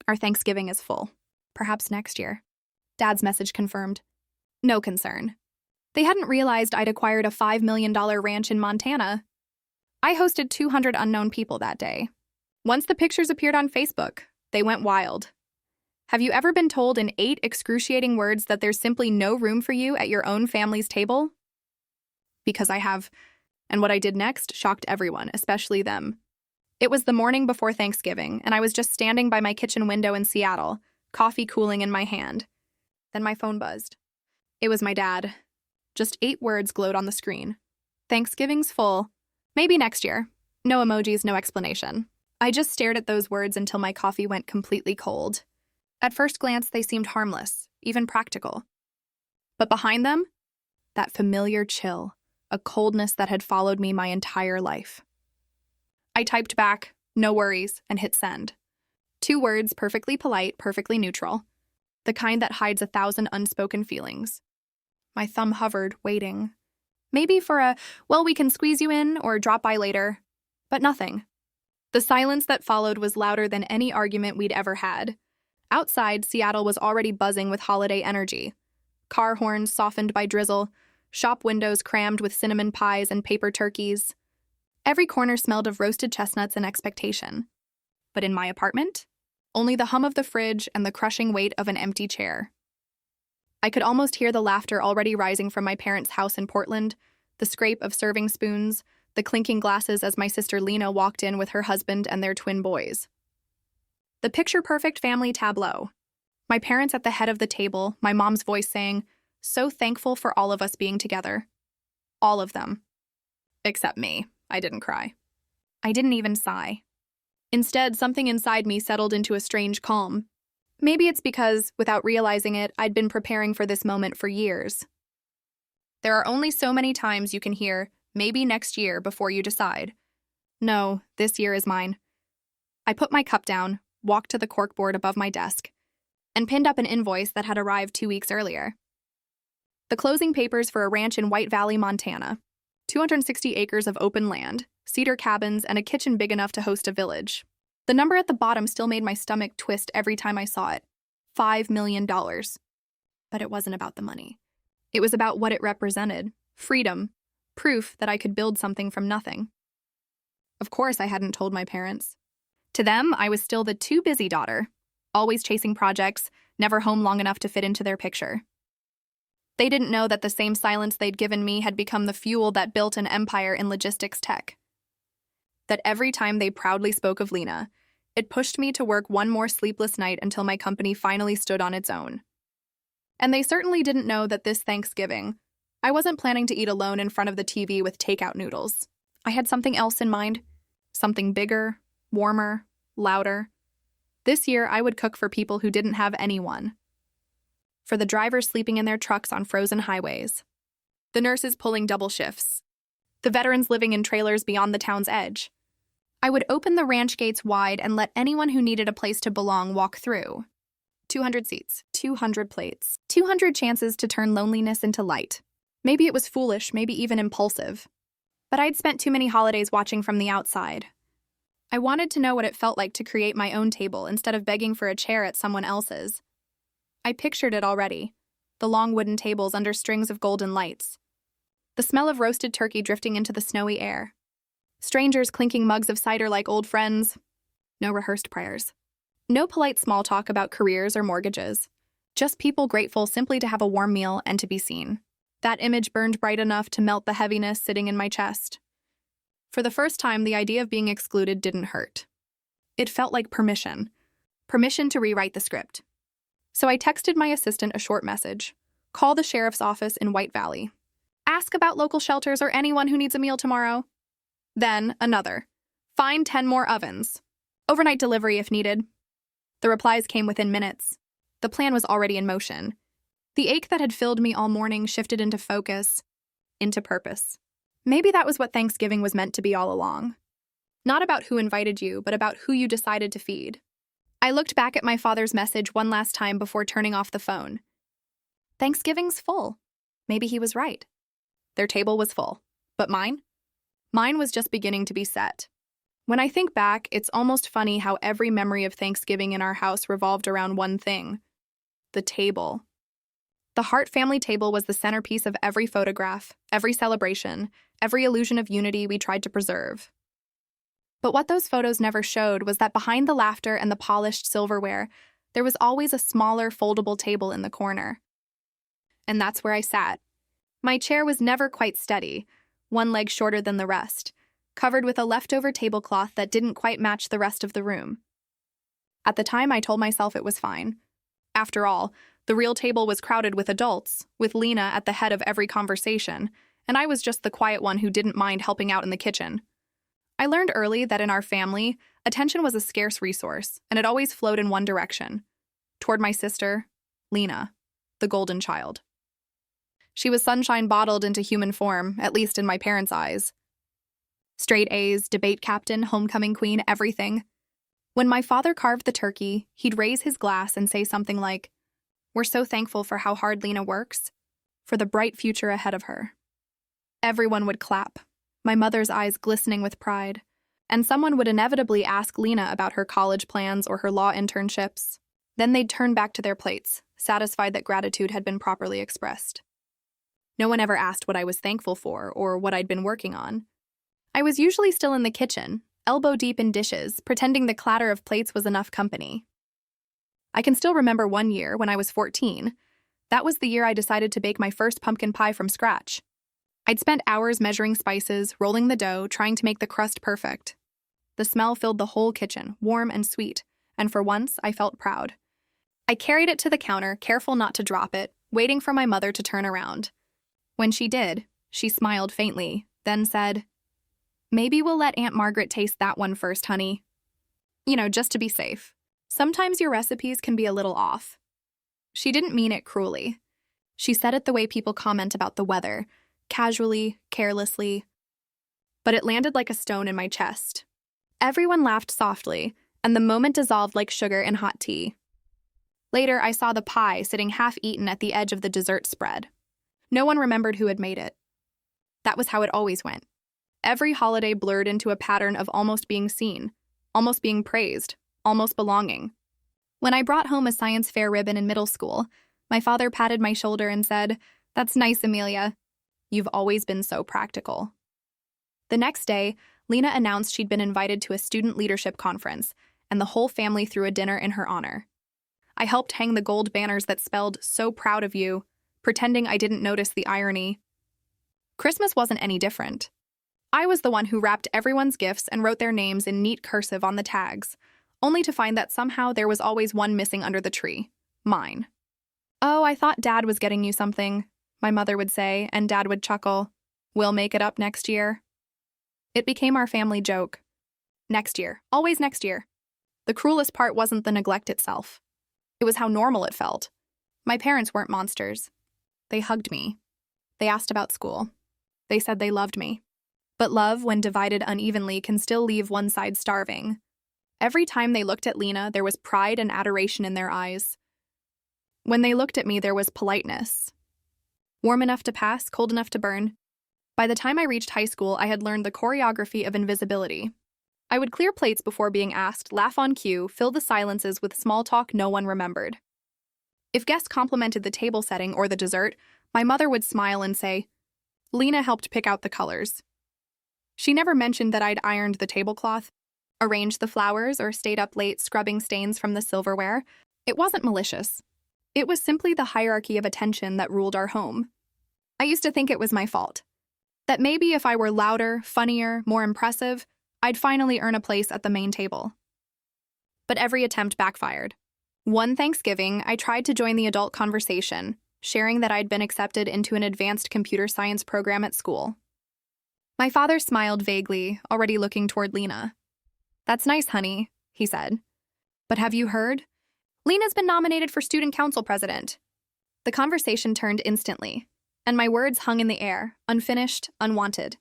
Our Thanksgiving is full. Perhaps next year. Dad's message confirmed. No concern. They hadn't realized I'd acquired a $5 million ranch in Montana. I hosted 200 unknown people that day. Once the pictures appeared on Facebook, they went wild. Have you ever been told in 8 excruciating words that there's simply no room for you at your own family's table? Because I have, and what I did next shocked everyone, especially them. It was the morning before Thanksgiving, and I was just standing by my kitchen window in Seattle, coffee cooling in my hand. Then my phone buzzed. It was my dad. Just 8 words glowed on the screen. Thanksgiving's full. Maybe next year. No emojis, no explanation. I just stared at those words until my coffee went completely cold. At first glance, they seemed harmless, even practical. But behind them, that familiar chill, a coldness that had followed me my entire life. I typed back, "No worries," and hit send. 2 words, perfectly polite, perfectly neutral. The kind that hides 1,000 unspoken feelings. My thumb hovered, waiting. Maybe for a, "well, we can squeeze you in," or "drop by later." But nothing. The silence that followed was louder than any argument we'd ever had. Outside, Seattle was already buzzing with holiday energy. Car horns softened by drizzle, shop windows crammed with cinnamon pies and paper turkeys. Every corner smelled of roasted chestnuts and expectation. But in my apartment, only the hum of the fridge and the crushing weight of an empty chair. I could almost hear the laughter already rising from my parents' house in Portland, the scrape of serving spoons, the clinking glasses as my sister Lena walked in with her husband and their twin boys. The picture-perfect family tableau. My parents at the head of the table, my mom's voice saying, "So thankful for all of us being together." All of them. Except me. I didn't cry. I didn't even sigh. Instead, something inside me settled into a strange calm. Maybe it's because, without realizing it, I'd been preparing for this moment for years. There are only so many times you can hear, "maybe next year," before you decide. No, this year is mine. I put my cup down, walked to the corkboard above my desk, and pinned up an invoice that had arrived 2 weeks earlier. The closing papers for a ranch in White Valley, Montana. 260 acres of open land, cedar cabins, and a kitchen big enough to host a village. The number at the bottom still made my stomach twist every time I saw it. $5 million. But it wasn't about the money. It was about what it represented. Freedom. Proof that I could build something from nothing. Of course, I hadn't told my parents. To them, I was still the too busy daughter, always chasing projects, never home long enough to fit into their picture. They didn't know that the same silence they'd given me had become the fuel that built an empire in logistics tech. That every time they proudly spoke of Lena, it pushed me to work one more sleepless night until my company finally stood on its own. And they certainly didn't know that this Thanksgiving, I wasn't planning to eat alone in front of the TV with takeout noodles. I had something else in mind. Something bigger, warmer, louder. This year, I would cook for people who didn't have anyone. For the drivers sleeping in their trucks on frozen highways. The nurses pulling double shifts. The veterans living in trailers beyond the town's edge. I would open the ranch gates wide and let anyone who needed a place to belong walk through. 200 seats, 200 plates, 200 chances to turn loneliness into light. Maybe it was foolish, maybe even impulsive. But I'd spent too many holidays watching from the outside. I wanted to know what it felt like to create my own table instead of begging for a chair at someone else's. I pictured it already. The long wooden tables under strings of golden lights. The smell of roasted turkey drifting into the snowy air. Strangers clinking mugs of cider like old friends. No rehearsed prayers. No polite small talk about careers or mortgages. Just people grateful simply to have a warm meal and to be seen. That image burned bright enough to melt the heaviness sitting in my chest. For the first time, the idea of being excluded didn't hurt. It felt like permission. Permission to rewrite the script. So I texted my assistant a short message. Call the sheriff's office in White Valley. Ask about local shelters or anyone who needs a meal tomorrow. Then another. Find 10 more ovens. Overnight delivery if needed. The replies came within minutes. The plan was already in motion. The ache that had filled me all morning shifted into focus, into purpose. Maybe that was what Thanksgiving was meant to be all along. Not about who invited you, but about who you decided to feed. I looked back at my father's message one last time before turning off the phone. Thanksgiving's full. Maybe he was right. Their table was full. But mine? Mine was just beginning to be set. When I think back, it's almost funny how every memory of Thanksgiving in our house revolved around one thing: the table. The Hart family table was the centerpiece of every photograph, every celebration, every illusion of unity we tried to preserve. But what those photos never showed was that behind the laughter and the polished silverware, there was always a smaller, foldable table in the corner. And that's where I sat. My chair was never quite steady, one leg shorter than the rest, covered with a leftover tablecloth that didn't quite match the rest of the room. At the time, I told myself it was fine. After all, the real table was crowded with adults, with Lena at the head of every conversation, and I was just the quiet one who didn't mind helping out in the kitchen. I learned early that in our family, attention was a scarce resource, and it always flowed in one direction: toward my sister, Lena, the golden child. She was sunshine bottled into human form, at least in my parents' eyes. Straight A's, debate captain, homecoming queen, everything. When my father carved the turkey, he'd raise his glass and say something like, "We're so thankful for how hard Lena works, for the bright future ahead of her." Everyone would clap, my mother's eyes glistening with pride, and someone would inevitably ask Lena about her college plans or her law internships. Then they'd turn back to their plates, satisfied that gratitude had been properly expressed. No one ever asked what I was thankful for or what I'd been working on. I was usually still in the kitchen, elbow deep in dishes, pretending the clatter of plates was enough company. I can still remember one year when I was 14. That was the year I decided to bake my first pumpkin pie from scratch. I'd spent hours measuring spices, rolling the dough, trying to make the crust perfect. The smell filled the whole kitchen, warm and sweet, and for once, I felt proud. I carried it to the counter, careful not to drop it, waiting for my mother to turn around. When she did, she smiled faintly, then said, "Maybe we'll let Aunt Margaret taste that one first, honey. Just to be safe. Sometimes your recipes can be a little off." She didn't mean it cruelly. She said it the way people comment about the weather, casually, carelessly. But it landed like a stone in my chest. Everyone laughed softly, and the moment dissolved like sugar in hot tea. Later, I saw the pie sitting half-eaten at the edge of the dessert spread. No one remembered who had made it. That was how it always went. Every holiday blurred into a pattern of almost being seen, almost being praised, almost belonging. When I brought home a science fair ribbon in middle school, my father patted my shoulder and said, "That's nice, Amelia. You've always been so practical." The next day, Lena announced she'd been invited to a student leadership conference, and the whole family threw a dinner in her honor. I helped hang the gold banners that spelled "So proud of you," pretending I didn't notice the irony. Christmas wasn't any different. I was the one who wrapped everyone's gifts and wrote their names in neat cursive on the tags, only to find that somehow there was always one missing under the tree: mine. "Oh, I thought Dad was getting you something," my mother would say, and Dad would chuckle. "We'll make it up next year." It became our family joke. Next year, always next year. The cruelest part wasn't the neglect itself. It was how normal it felt. My parents weren't monsters. They hugged me. They asked about school. They said they loved me. But love, when divided unevenly, can still leave one side starving. Every time they looked at Lena, there was pride and adoration in their eyes. When they looked at me, there was politeness. Warm enough to pass, cold enough to burn. By the time I reached high school, I had learned the choreography of invisibility. I would clear plates before being asked, laugh on cue, fill the silences with small talk no one remembered. If guests complimented the table setting or the dessert, my mother would smile and say, "Lena helped pick out the colors." She never mentioned that I'd ironed the tablecloth, arranged the flowers, or stayed up late scrubbing stains from the silverware. It wasn't malicious. It was simply the hierarchy of attention that ruled our home. I used to think it was my fault. That maybe if I were louder, funnier, more impressive, I'd finally earn a place at the main table. But every attempt backfired. One Thanksgiving, I tried to join the adult conversation, sharing that I'd been accepted into an advanced computer science program at school. My father smiled vaguely, already looking toward Lena. "That's nice, honey," he said. "But have you heard? Lena's been nominated for student council president." The conversation turned instantly, and my words hung in the air, unfinished, unwanted.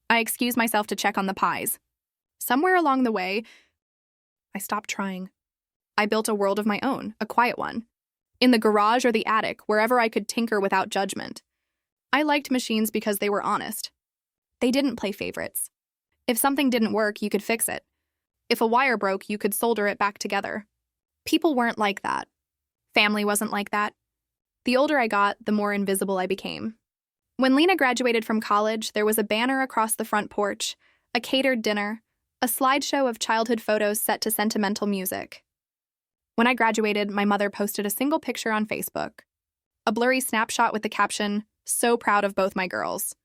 I excused myself to check on the pies. Somewhere along the way, I stopped trying. I built a world of my own, a quiet one. In the garage or the attic, wherever I could tinker without judgment. I liked machines because they were honest. They didn't play favorites. If something didn't work, you could fix it. If a wire broke, you could solder it back together. People weren't like that. Family wasn't like that. The older I got, the more invisible I became. When Lena graduated from college, there was a banner across the front porch, a catered dinner, a slideshow of childhood photos set to sentimental music. When I graduated, my mother posted a single picture on Facebook, a blurry snapshot with the caption, "So proud of both my girls."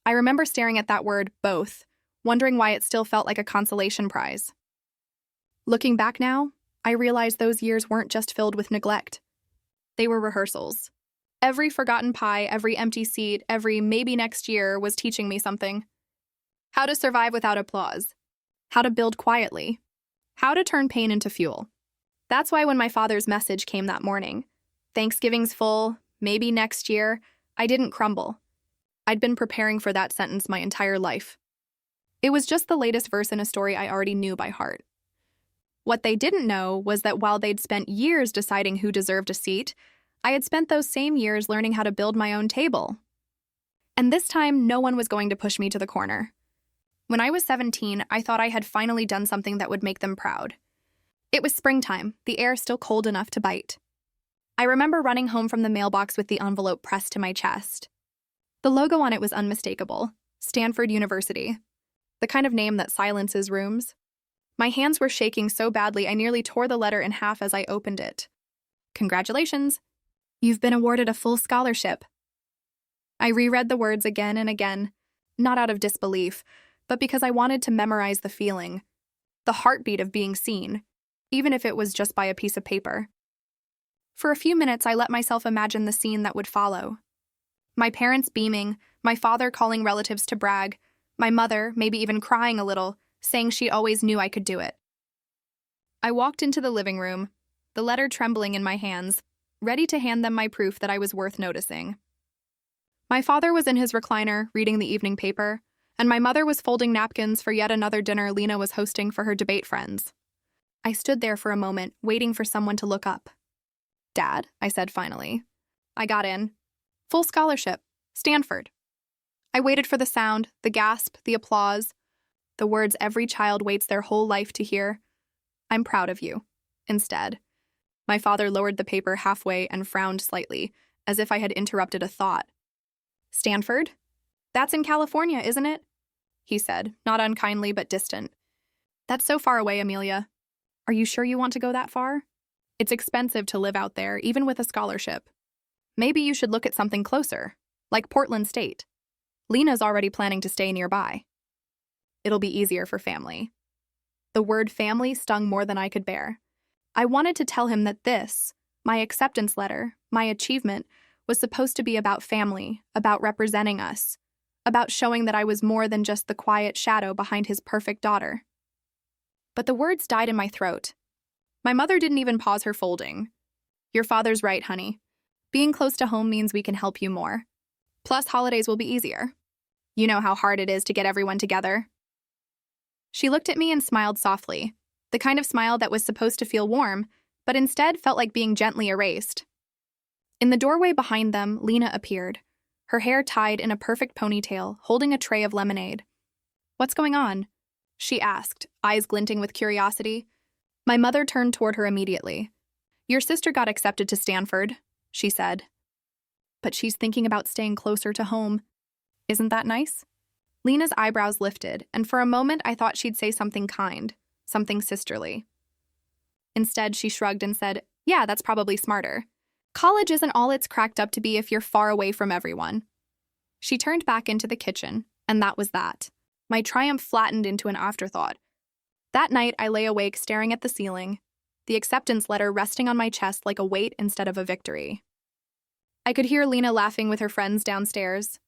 I remember staring at that word, both, wondering why it still felt like a consolation prize. Looking back now, I realize those years weren't just filled with neglect. They were rehearsals. Every forgotten pie, every empty seat, every maybe next year was teaching me something. How to survive without applause. How to build quietly. How to turn pain into fuel. That's why when my father's message came that morning, "Thanksgiving's full, maybe next year," I didn't crumble. I'd been preparing for that sentence my entire life. It was just the latest verse in a story I already knew by heart. What they didn't know was that while they'd spent years deciding who deserved a seat, I had spent those same years learning how to build my own table. And this time, no one was going to push me to the corner. When I was 17, I thought I had finally done something that would make them proud. It was springtime, the air still cold enough to bite. I remember running home from the mailbox with the envelope pressed to my chest. The logo on it was unmistakable, Stanford University, the kind of name that silences rooms. My hands were shaking so badly I nearly tore the letter in half as I opened it. "Congratulations! You've been awarded a full scholarship." I reread the words again and again, not out of disbelief, but because I wanted to memorize the feeling, the heartbeat of being seen, even if it was just by a piece of paper. For a few minutes, I let myself imagine the scene that would follow. My parents beaming, my father calling relatives to brag, my mother, maybe even crying a little, saying she always knew I could do it. I walked into the living room, the letter trembling in my hands, ready to hand them my proof that I was worth noticing. My father was in his recliner, reading the evening paper, and my mother was folding napkins for yet another dinner Lena was hosting for her debate friends. I stood there for a moment, waiting for someone to look up. "Dad," I said finally. I got in. "Full scholarship. Stanford." I waited for the sound, the gasp, the applause, the words every child waits their whole life to hear. "I'm proud of you." Instead, my father lowered the paper halfway and frowned slightly, as if I had interrupted a thought. "Stanford? That's in California, isn't it?" he said, not unkindly but distant. "That's so far away, Amelia. Are you sure you want to go that far? It's expensive to live out there, even with a scholarship. Maybe you should look at something closer, like Portland State. Lena's already planning to stay nearby. It'll be easier for family." The word family stung more than I could bear. I wanted to tell him that this, my acceptance letter, my achievement, was supposed to be about family, about representing us, about showing that I was more than just the quiet shadow behind his perfect daughter. But the words died in my throat. My mother didn't even pause her folding. "Your father's right, honey. Being close to home means we can help you more. Plus, holidays will be easier. You know how hard it is to get everyone together." She looked at me and smiled softly, the kind of smile that was supposed to feel warm, but instead felt like being gently erased. In the doorway behind them, Lena appeared, her hair tied in a perfect ponytail, holding a tray of lemonade. "What's going on?" she asked, eyes glinting with curiosity. My mother turned toward her immediately. "Your sister got accepted to Stanford," she said. "But she's thinking about staying closer to home. Isn't that nice?" Lena's eyebrows lifted, and for a moment I thought she'd say something kind, something sisterly. Instead, she shrugged and said, "Yeah, that's probably smarter. College isn't all it's cracked up to be if you're far away from everyone." She turned back into the kitchen, and that was that. My triumph flattened into an afterthought. That night, I lay awake staring at the ceiling, the acceptance letter resting on my chest like a weight instead of a victory. I could hear Lena laughing with her friends downstairs,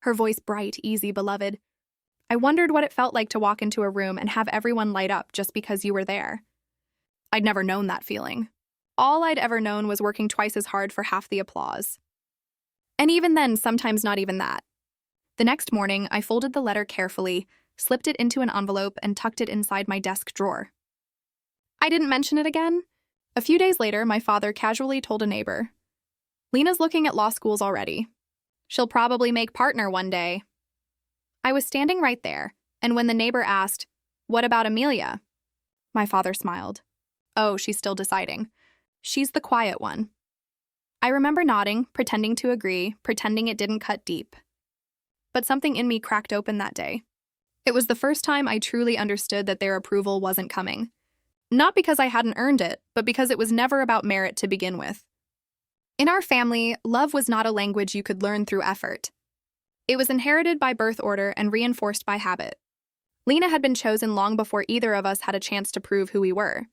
her voice bright, easy, beloved. I wondered what it felt like to walk into a room and have everyone light up just because you were there. I'd never known that feeling. All I'd ever known was working twice as hard for half the applause. And even then, sometimes not even that. The next morning, I folded the letter carefully, slipped it into an envelope, and tucked it inside my desk drawer. I didn't mention it again. A few days later, my father casually told a neighbor, "Lena's looking at law schools already. She'll probably make partner one day." I was standing right there, And when the neighbor asked, "What about Amelia?" my father smiled. "Oh, she's still deciding. She's the quiet one." I remember nodding, pretending to agree, pretending it didn't cut deep. But something in me cracked open that day. It was the first time I truly understood that their approval wasn't coming. Not because I hadn't earned it, but because it was never about merit to begin with. In our family, love was not a language you could learn through effort. It was inherited by birth order and reinforced by habit. Lena had been chosen long before either of us had a chance to prove who we were.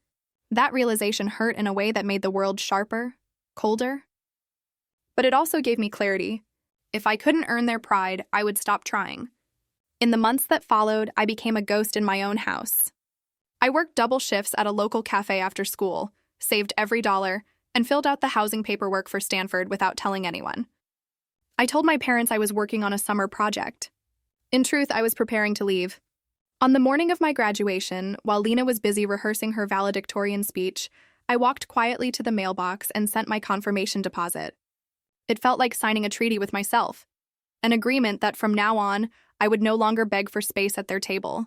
That realization hurt in a way that made the world sharper, colder. But it also gave me clarity. If I couldn't earn their pride, I would stop trying. In the months that followed, I became a ghost in my own house. I worked double shifts at a local cafe after school, saved every dollar, and filled out the housing paperwork for Stanford without telling anyone. I told my parents I was working on a summer project. In truth, I was preparing to leave. On the morning of my graduation, while Lena was busy rehearsing her valedictorian speech, I walked quietly to the mailbox and sent my confirmation deposit. It felt like signing a treaty with myself, an agreement that from now on, I would no longer beg for space at their table.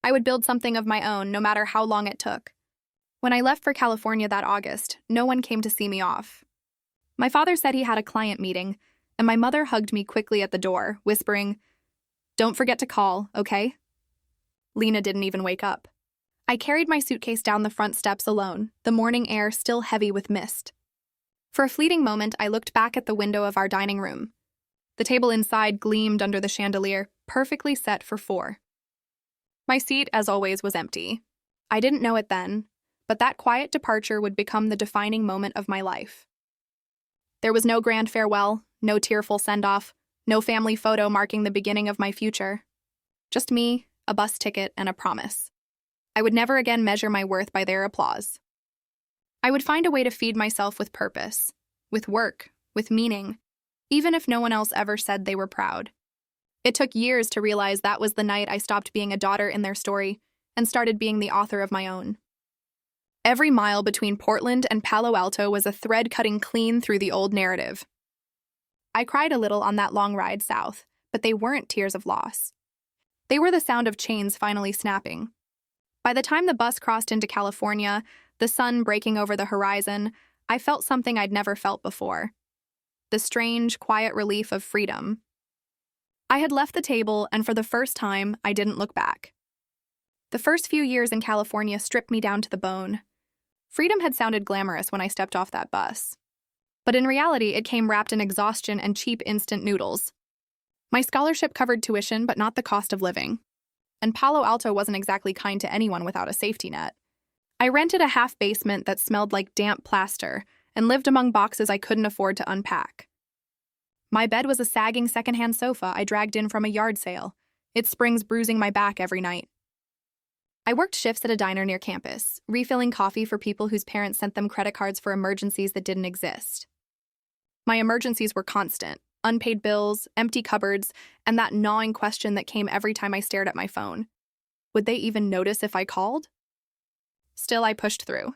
I would build something of my own, no matter how long it took. When I left for California that August, no one came to see me off. My father said he had a client meeting, and my mother hugged me quickly at the door, whispering, "Don't forget to call, okay?" Lena didn't even wake up. I carried my suitcase down the front steps alone, the morning air still heavy with mist. For a fleeting moment, I looked back at the window of our dining room. The table inside gleamed under the chandelier, perfectly set for 4. My seat, as always, was empty. I didn't know it then, but that quiet departure would become the defining moment of my life. There was no grand farewell, no tearful send-off, no family photo marking the beginning of my future. Just me, a bus ticket, and a promise. I would never again measure my worth by their applause. I would find a way to feed myself with purpose, with work, with meaning, even if no one else ever said they were proud. It took years to realize that was the night I stopped being a daughter in their story and started being the author of my own. Every mile between Portland and Palo Alto was a thread cutting clean through the old narrative. I cried a little on that long ride south, but they weren't tears of loss. They were the sound of chains finally snapping. By the time the bus crossed into California, the sun breaking over the horizon, I felt something I'd never felt before. The strange, quiet relief of freedom. I had left the table, and for the first time, I didn't look back. The first few years in California stripped me down to the bone. Freedom had sounded glamorous when I stepped off that bus. But in reality, it came wrapped in exhaustion and cheap instant noodles. My scholarship covered tuition, but not the cost of living. And Palo Alto wasn't exactly kind to anyone without a safety net. I rented a half basement that smelled like damp plaster and lived among boxes I couldn't afford to unpack. My bed was a sagging secondhand sofa I dragged in from a yard sale, its springs bruising my back every night. I worked shifts at a diner near campus, refilling coffee for people whose parents sent them credit cards for emergencies that didn't exist. My emergencies were constant: unpaid bills, empty cupboards, and that gnawing question that came every time I stared at my phone. Would they even notice if I called? Still, I pushed through.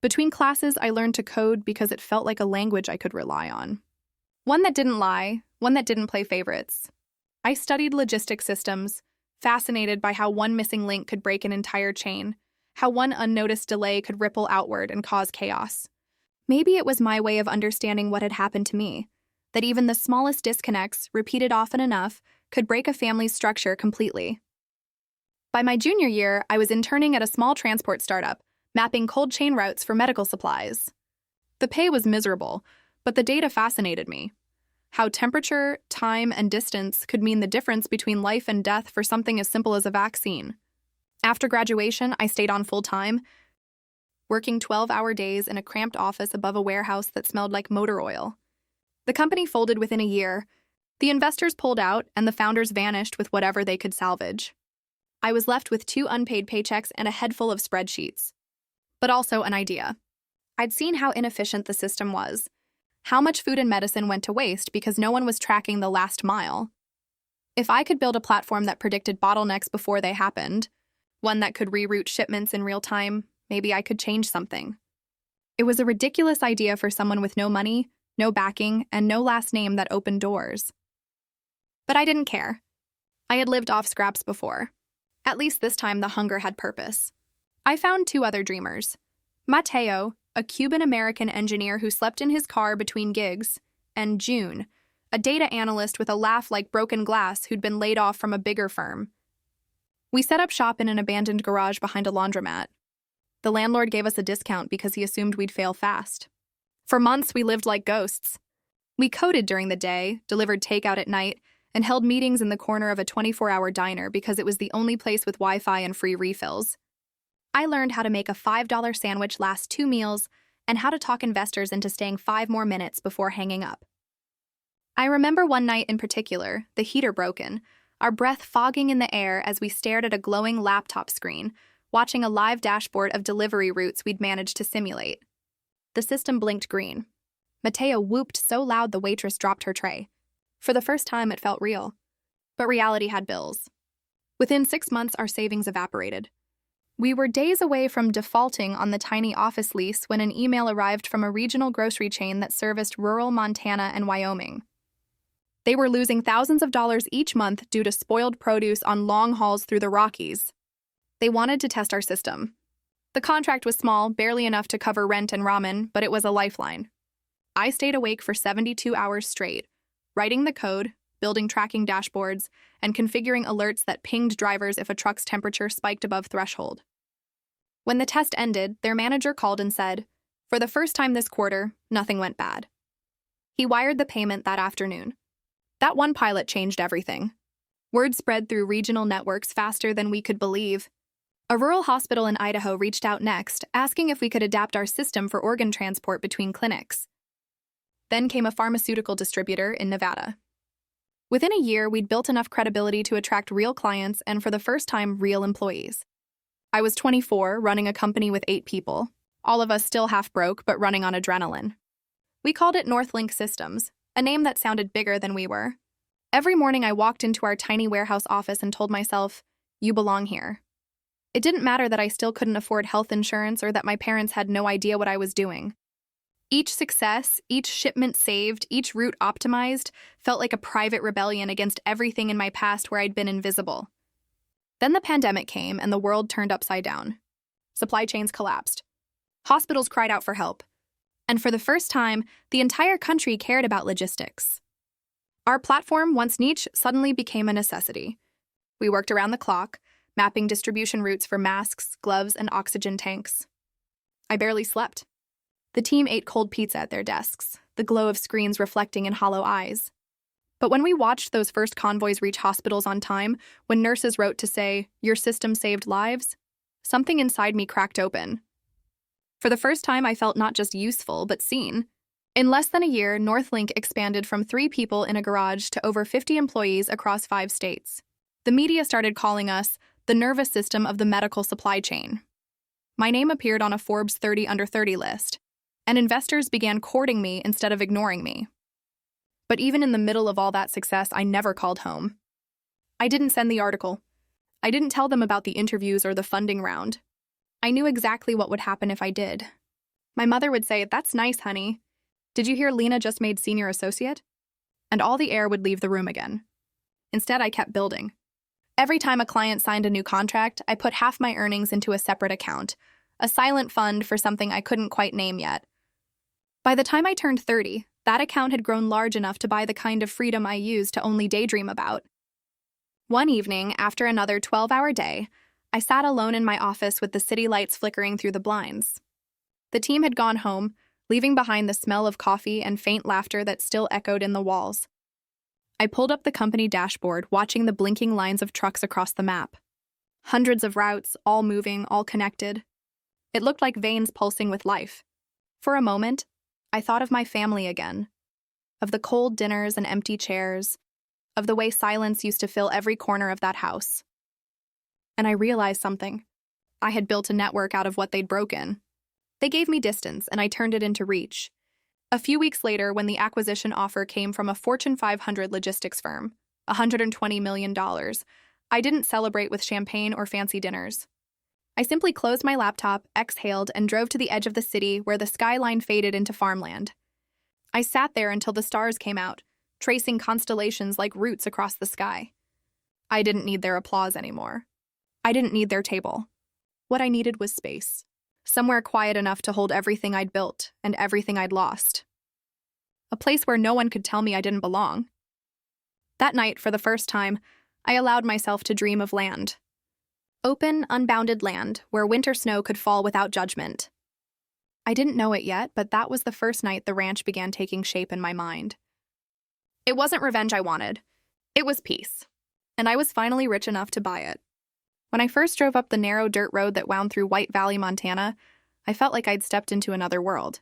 Between classes, I learned to code because it felt like a language I could rely on. One that didn't lie, one that didn't play favorites. I studied logistic systems, fascinated by how one missing link could break an entire chain, how one unnoticed delay could ripple outward and cause chaos. Maybe it was my way of understanding what had happened to me, that even the smallest disconnects, repeated often enough, could break a family's structure completely. By my junior year, I was interning at a small transport startup, mapping cold chain routes for medical supplies. The pay was miserable, but the data fascinated me. How temperature, time, and distance could mean the difference between life and death for something as simple as a vaccine. After graduation, I stayed on full-time, working 12-hour days in a cramped office above a warehouse that smelled like motor oil. The company folded within a year. The investors pulled out, and the founders vanished with whatever they could salvage. I was left with 2 unpaid paychecks and a head full of spreadsheets. But also an idea. I'd seen how inefficient the system was, how much food and medicine went to waste because no one was tracking the last mile. If I could build a platform that predicted bottlenecks before they happened, one that could reroute shipments in real time, maybe I could change something. It was a ridiculous idea for someone with no money, no backing, and no last name that opened doors. But I didn't care. I had lived off scraps before. At least this time the hunger had purpose. I found two other dreamers. Mateo, a Cuban-American engineer who slept in his car between gigs, and June, a data analyst with a laugh like broken glass who'd been laid off from a bigger firm. We set up shop in an abandoned garage behind a laundromat. The landlord gave us a discount because he assumed we'd fail fast. For months, we lived like ghosts. We coded during the day, delivered takeout at night, and held meetings in the corner of a 24-hour diner because it was the only place with Wi-Fi and free refills. I learned how to make a $5 sandwich last 2 meals and how to talk investors into staying 5 more minutes before hanging up. I remember one night in particular, the heater broken, our breath fogging in the air as we stared at a glowing laptop screen, watching a live dashboard of delivery routes we'd managed to simulate. The system blinked green. Mateo whooped so loud the waitress dropped her tray. For the first time, it felt real. But reality had bills. Within 6 months, our savings evaporated. We were days away from defaulting on the tiny office lease when an email arrived from a regional grocery chain that serviced rural Montana and Wyoming. They were losing thousands of dollars each month due to spoiled produce on long hauls through the Rockies. They wanted to test our system. The contract was small, barely enough to cover rent and ramen, but it was a lifeline. I stayed awake for 72 hours straight, writing the code, building tracking dashboards, and configuring alerts that pinged drivers if a truck's temperature spiked above threshold. When the test ended, their manager called and said, "For the first time this quarter, nothing went bad." He wired the payment that afternoon. That one pilot changed everything. Word spread through regional networks faster than we could believe. A rural hospital in Idaho reached out next, asking if we could adapt our system for organ transport between clinics. Then came a pharmaceutical distributor in Nevada. Within a year, we'd built enough credibility to attract real clients and, for the first time, real employees. I was 24, running a company with 8 people, all of us still half broke but running on adrenaline. We called it Northlink Systems, a name that sounded bigger than we were. Every morning I walked into our tiny warehouse office and told myself, "You belong here." It didn't matter that I still couldn't afford health insurance or that my parents had no idea what I was doing. Each success, each shipment saved, each route optimized felt like a private rebellion against everything in my past where I'd been invisible. Then the pandemic came and the world turned upside down. Supply chains collapsed. Hospitals cried out for help. And for the first time, the entire country cared about logistics. Our platform, once niche, suddenly became a necessity. We worked around the clock, mapping distribution routes for masks, gloves, and oxygen tanks. I barely slept. The team ate cold pizza at their desks, the glow of screens reflecting in hollow eyes. But when we watched those first convoys reach hospitals on time, when nurses wrote to say, "Your system saved lives," something inside me cracked open. For the first time, I felt not just useful, but seen. In less than a year, Northlink expanded from 3 people in a garage to over 50 employees across 5 states. The media started calling us the nervous system of the medical supply chain. My name appeared on a Forbes 30 under 30 list, and investors began courting me instead of ignoring me. But even in the middle of all that success, I never called home. I didn't send the article. I didn't tell them about the interviews or the funding round. I knew exactly what would happen if I did. My mother would say, "That's nice, honey. Did you hear Lena just made senior associate?" And all the air would leave the room again. Instead, I kept building. Every time a client signed a new contract, I put half my earnings into a separate account, a silent fund for something I couldn't quite name yet. By the time I turned 30, that account had grown large enough to buy the kind of freedom I used to only daydream about. One evening, after another 12-hour day, I sat alone in my office with the city lights flickering through the blinds. The team had gone home, leaving behind the smell of coffee and faint laughter that still echoed in the walls. I pulled up the company dashboard, watching the blinking lines of trucks across the map. Hundreds of routes, all moving, all connected. It looked like veins pulsing with life. For a moment, I thought of my family again, of the cold dinners and empty chairs, of the way silence used to fill every corner of that house. And I realized something. I had built a network out of what they'd broken. They gave me distance, and I turned it into reach. A few weeks later, when the acquisition offer came from a Fortune 500 logistics firm, $120 million, I didn't celebrate with champagne or fancy dinners. I simply closed my laptop, exhaled, and drove to the edge of the city where the skyline faded into farmland. I sat there until the stars came out, tracing constellations like roots across the sky. I didn't need their applause anymore. I didn't need their table. What I needed was space. Somewhere quiet enough to hold everything I'd built and everything I'd lost. A place where no one could tell me I didn't belong. That night, for the first time, I allowed myself to dream of land. Open, unbounded land where winter snow could fall without judgment. I didn't know it yet, but that was the first night the ranch began taking shape in my mind. It wasn't revenge I wanted. It was peace. And I was finally rich enough to buy it. When I first drove up the narrow dirt road that wound through White Valley, Montana, I felt like I'd stepped into another world.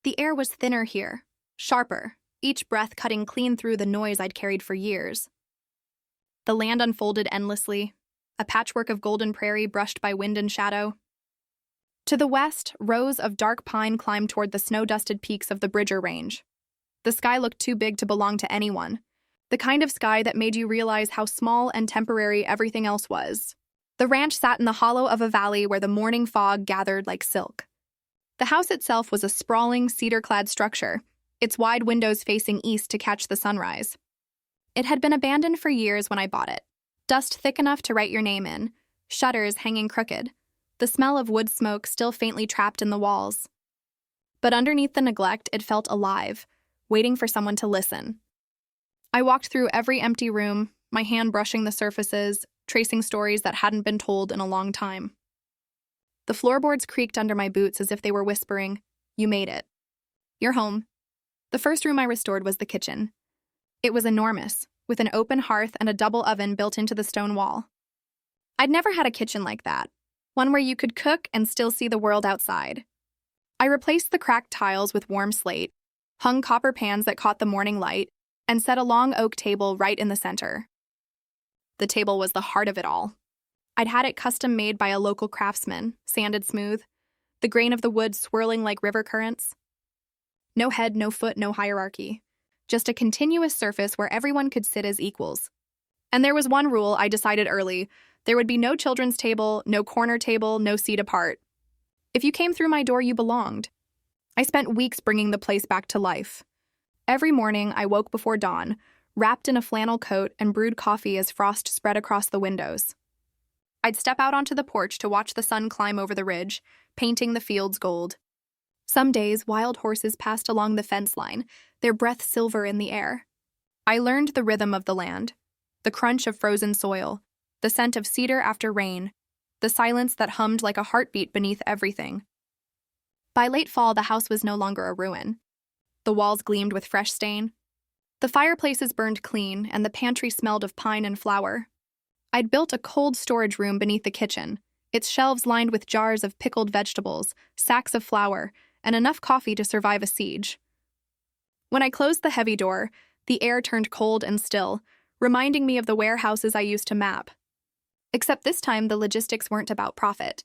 The air was thinner here, sharper, each breath cutting clean through the noise I'd carried for years. The land unfolded endlessly, a patchwork of golden prairie brushed by wind and shadow. To the west, rows of dark pine climbed toward the snow-dusted peaks of the Bridger Range. The sky looked too big to belong to anyone, the kind of sky that made you realize how small and temporary everything else was. The ranch sat in the hollow of a valley where the morning fog gathered like silk. The house itself was a sprawling, cedar-clad structure, its wide windows facing east to catch the sunrise. It had been abandoned for years when I bought it. Dust thick enough to write your name in, shutters hanging crooked, the smell of wood smoke still faintly trapped in the walls. But underneath the neglect, it felt alive, waiting for someone to listen. I walked through every empty room, my hand brushing the surfaces, tracing stories that hadn't been told in a long time. The floorboards creaked under my boots as if they were whispering, "You made it. You're home." The first room I restored was the kitchen. It was enormous, with an open hearth and a double oven built into the stone wall. I'd never had a kitchen like that, one where you could cook and still see the world outside. I replaced the cracked tiles with warm slate, hung copper pans that caught the morning light, and set a long oak table right in the center. The table was the heart of it all. I'd had it custom made by a local craftsman, sanded smooth, the grain of the wood swirling like river currents. No head, no foot, no hierarchy. Just a continuous surface where everyone could sit as equals. And there was one rule I decided early. There would be no children's table, no corner table, no seat apart. If you came through my door, you belonged. I spent weeks bringing the place back to life. Every morning, I woke before dawn, wrapped in a flannel coat and brewed coffee as frost spread across the windows. I'd step out onto the porch to watch the sun climb over the ridge, painting the fields gold. Some days, wild horses passed along the fence line, their breath silver in the air. I learned the rhythm of the land, the crunch of frozen soil, the scent of cedar after rain, the silence that hummed like a heartbeat beneath everything. By late fall, the house was no longer a ruin. The walls gleamed with fresh stain. The fireplaces burned clean, and the pantry smelled of pine and flour. I'd built a cold storage room beneath the kitchen, its shelves lined with jars of pickled vegetables, sacks of flour, and enough coffee to survive a siege. When I closed the heavy door, the air turned cold and still, reminding me of the warehouses I used to map. Except this time, the logistics weren't about profit.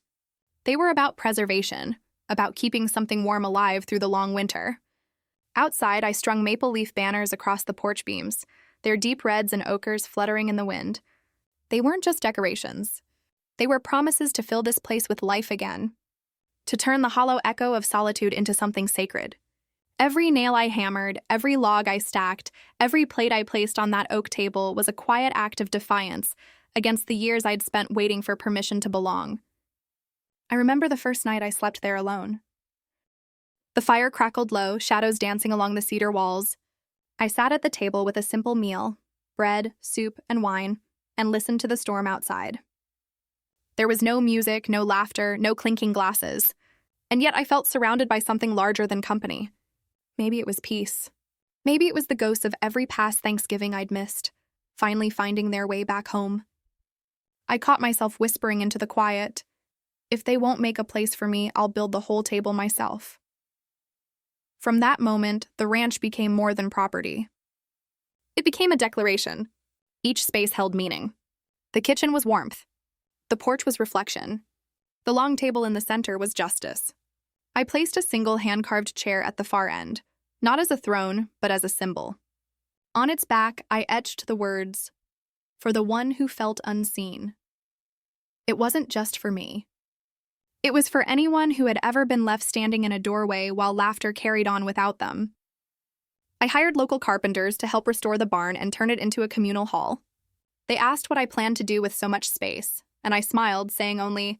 They were about preservation, about keeping something warm alive through the long winter. Outside, I strung maple leaf banners across the porch beams, their deep reds and ochres fluttering in the wind. They weren't just decorations. They were promises to fill this place with life again, to turn the hollow echo of solitude into something sacred. Every nail I hammered, every log I stacked, every plate I placed on that oak table was a quiet act of defiance against the years I'd spent waiting for permission to belong. I remember the first night I slept there alone. The fire crackled low, shadows dancing along the cedar walls. I sat at the table with a simple meal, bread, soup, and wine, and listened to the storm outside. There was no music, no laughter, no clinking glasses, and yet I felt surrounded by something larger than company. Maybe it was peace. Maybe it was the ghosts of every past Thanksgiving I'd missed, finally finding their way back home. I caught myself whispering into the quiet, "If they won't make a place for me, I'll build the whole table myself." From that moment, the ranch became more than property. It became a declaration. Each space held meaning. The kitchen was warmth. The porch was reflection. The long table in the center was justice. I placed a single hand-carved chair at the far end, not as a throne, but as a symbol. On its back, I etched the words, "For the one who felt unseen." It wasn't just for me. It was for anyone who had ever been left standing in a doorway while laughter carried on without them. I hired local carpenters to help restore the barn and turn it into a communal hall. They asked what I planned to do with so much space, and I smiled, saying only,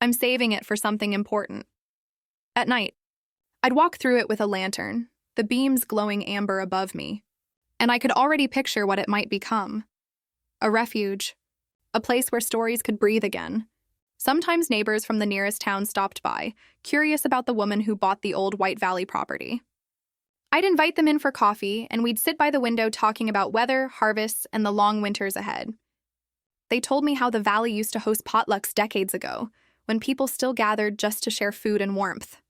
"I'm saving it for something important." At night, I'd walk through it with a lantern, the beams glowing amber above me, and I could already picture what it might become. A refuge, a place where stories could breathe again. Sometimes neighbors from the nearest town stopped by, curious about the woman who bought the old White Valley property. I'd invite them in for coffee, and we'd sit by the window talking about weather, harvests, and the long winters ahead. They told me how the valley used to host potlucks decades ago, when people still gathered just to share food and warmth.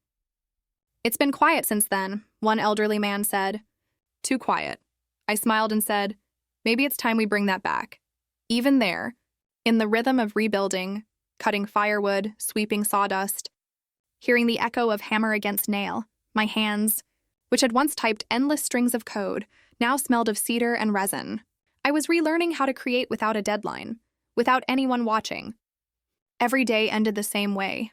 "It's been quiet since then," one elderly man said. "Too quiet." I smiled and said, "Maybe it's time we bring that back." Even there, in the rhythm of rebuilding, cutting firewood, sweeping sawdust, hearing the echo of hammer against nail, my hands, which had once typed endless strings of code, now smelled of cedar and resin. I was relearning how to create without a deadline, without anyone watching. Every day ended the same way.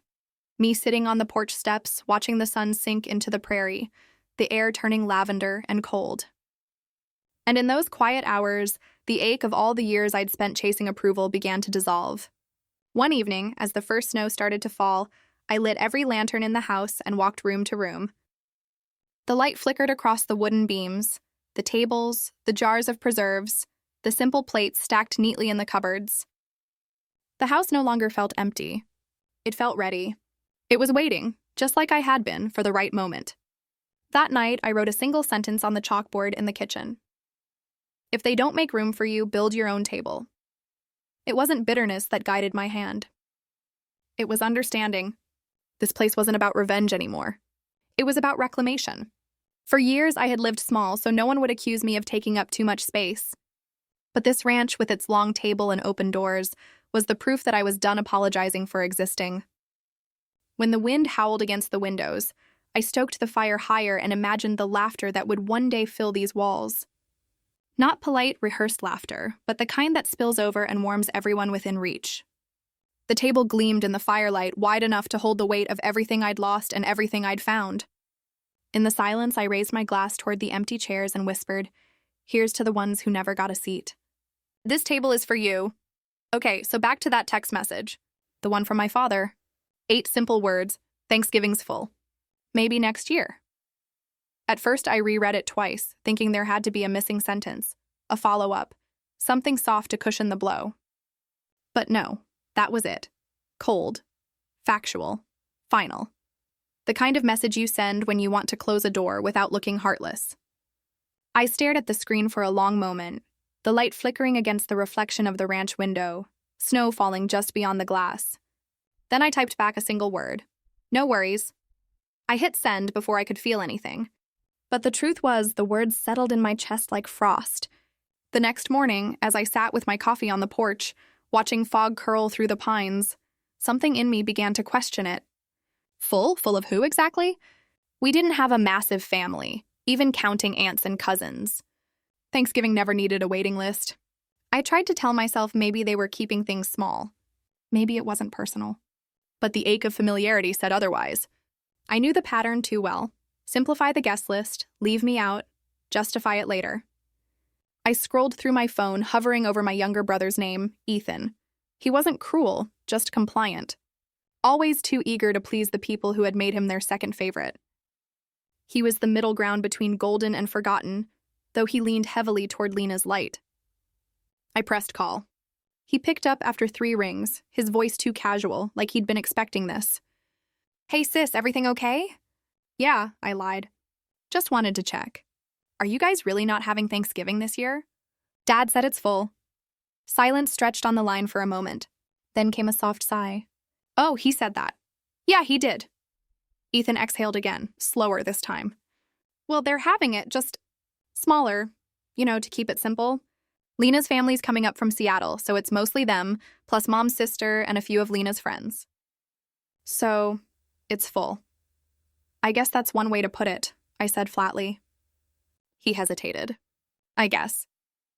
Me sitting on the porch steps, watching the sun sink into the prairie, the air turning lavender and cold. And in those quiet hours, the ache of all the years I'd spent chasing approval began to dissolve. One evening, as the first snow started to fall, I lit every lantern in the house and walked room to room. The light flickered across the wooden beams, the tables, the jars of preserves, the simple plates stacked neatly in the cupboards. The house no longer felt empty. It felt ready. It was waiting, just like I had been, for the right moment. That night, I wrote a single sentence on the chalkboard in the kitchen. "If they don't make room for you, build your own table." It wasn't bitterness that guided my hand. It was understanding. This place wasn't about revenge anymore. It was about reclamation. For years, I had lived small, so no one would accuse me of taking up too much space. But this ranch, with its long table and open doors, was the proof that I was done apologizing for existing. When the wind howled against the windows, I stoked the fire higher and imagined the laughter that would one day fill these walls. Not polite, rehearsed laughter, but the kind that spills over and warms everyone within reach. The table gleamed in the firelight, wide enough to hold the weight of everything I'd lost and everything I'd found. In the silence, I raised my glass toward the empty chairs and whispered, "Here's to the ones who never got a seat." "This table is for you." Okay, so back to that text message. The one from my father. 8 simple words, "Thanksgiving's full. Maybe next year." At first, I reread it twice, thinking there had to be a missing sentence, a follow-up, something soft to cushion the blow. But no, that was it. Cold, factual, final. The kind of message you send when you want to close a door without looking heartless. I stared at the screen for a long moment, the light flickering against the reflection of the ranch window, snow falling just beyond the glass. Then I typed back a single word. "No worries." I hit send before I could feel anything. But the truth was, the words settled in my chest like frost. The next morning, as I sat with my coffee on the porch, watching fog curl through the pines, something in me began to question it. Full? Full of who exactly? We didn't have a massive family, even counting aunts and cousins. Thanksgiving never needed a waiting list. I tried to tell myself maybe they were keeping things small. Maybe it wasn't personal. But the ache of familiarity said otherwise. I knew the pattern too well. Simplify the guest list, leave me out, justify it later. I scrolled through my phone, hovering over my younger brother's name, Ethan. He wasn't cruel, just compliant. Always too eager to please the people who had made him their second favorite. He was the middle ground between golden and forgotten, though he leaned heavily toward Lena's light. I pressed call. He picked up after 3 rings, his voice too casual, like he'd been expecting this. "Hey sis, everything okay?" "Yeah," I lied. "Just wanted to check. Are you guys really not having Thanksgiving this year?" "Dad said it's full." Silence stretched on the line for a moment. Then came a soft sigh. "Oh, he said that." "Yeah, he did." Ethan exhaled again, slower this time. "Well, they're having it, just smaller, to keep it simple. Lena's family's coming up from Seattle, so it's mostly them, plus Mom's sister and a few of Lena's friends. So, it's full." "I guess that's one way to put it," I said flatly. He hesitated. "I guess."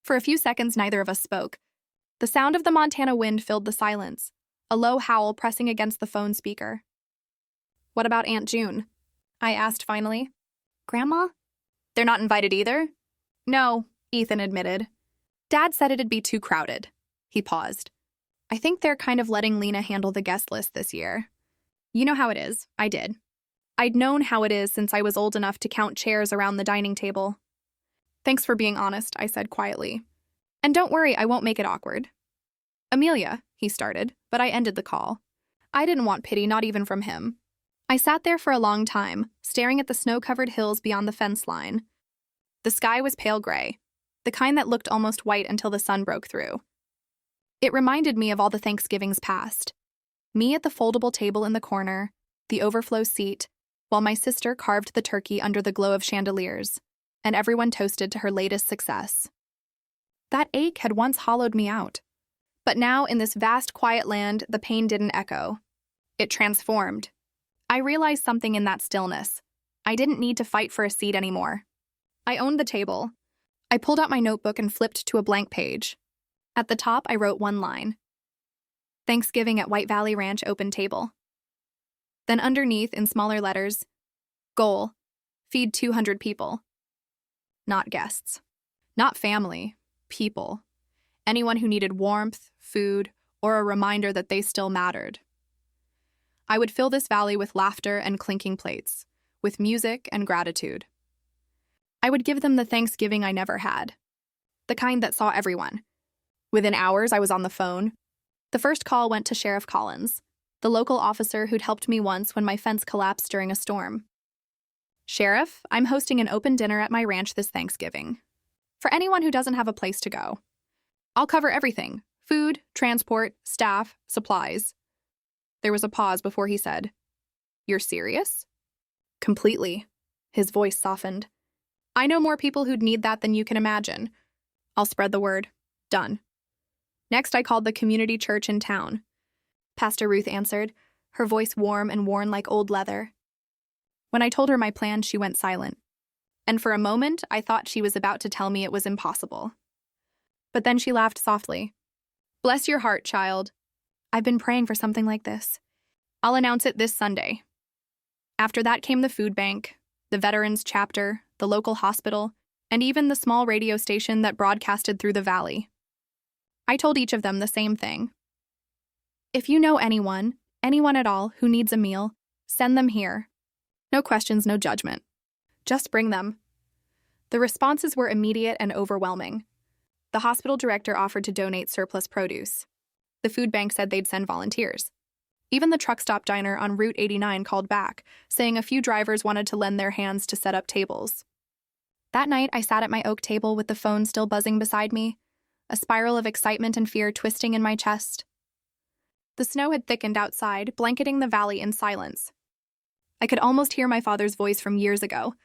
For a few seconds, neither of us spoke. The sound of the Montana wind filled the silence, a low howl pressing against the phone speaker. "What about Aunt June?" I asked finally. "Grandma?" "They're not invited either?" "No," Ethan admitted. Dad said it'd be too crowded. He paused. I think they're kind of letting Lena handle the guest list this year. You know how it is. I did. I'd known how it is since I was old enough to count chairs around the dining table. Thanks for being honest, I said quietly. And don't worry, I won't make it awkward. Amelia, he started, but I ended the call. I didn't want pity, not even from him. I sat there for a long time, staring at the snow-covered hills beyond the fence line. The sky was pale gray, the kind that looked almost white until the sun broke through. It reminded me of all the Thanksgivings past. Me at the foldable table in the corner, the overflow seat, while my sister carved the turkey under the glow of chandeliers, and everyone toasted to her latest success. That ache had once hollowed me out. But now, in this vast, quiet land, the pain didn't echo. It transformed. I realized something in that stillness. I didn't need to fight for a seat anymore. I owned the table. I pulled out my notebook and flipped to a blank page. At the top, I wrote one line. Thanksgiving at White Valley Ranch Open Table. Then underneath, in smaller letters, goal, feed 200 people. Not guests. Not family. People. Anyone who needed warmth, food, or a reminder that they still mattered. I would fill this valley with laughter and clinking plates, with music and gratitude. I would give them the Thanksgiving I never had, the kind that saw everyone. Within hours, I was on the phone. The first call went to Sheriff Collins, the local officer who'd helped me once when my fence collapsed during a storm. Sheriff, I'm hosting an open dinner at my ranch this Thanksgiving. For anyone who doesn't have a place to go. I'll cover everything: food, transport, staff, supplies. There was a pause before he said, You're serious? Completely. His voice softened. I know more people who'd need that than you can imagine. I'll spread the word. Done. Next, I called the community church in town. Pastor Ruth answered, her voice warm and worn like old leather. When I told her my plan, she went silent. And for a moment, I thought she was about to tell me it was impossible. But then she laughed softly. Bless your heart, child. I've been praying for something like this. I'll announce it this Sunday. After that came the food bank, the veterans chapter, the local hospital, and even the small radio station that broadcasted through the valley. I told each of them the same thing. If you know anyone at all, who needs a meal, send them here. No questions, no judgment. Just bring them. The responses were immediate and overwhelming. The hospital director offered to donate surplus produce. The food bank said they'd send volunteers. Even the truck stop diner on Route 89 called back, saying a few drivers wanted to lend their hands to set up tables. That night, I sat at my oak table with the phone still buzzing beside me, a spiral of excitement and fear twisting in my chest. The snow had thickened outside, blanketing the valley in silence. I could almost hear my father's voice from years ago,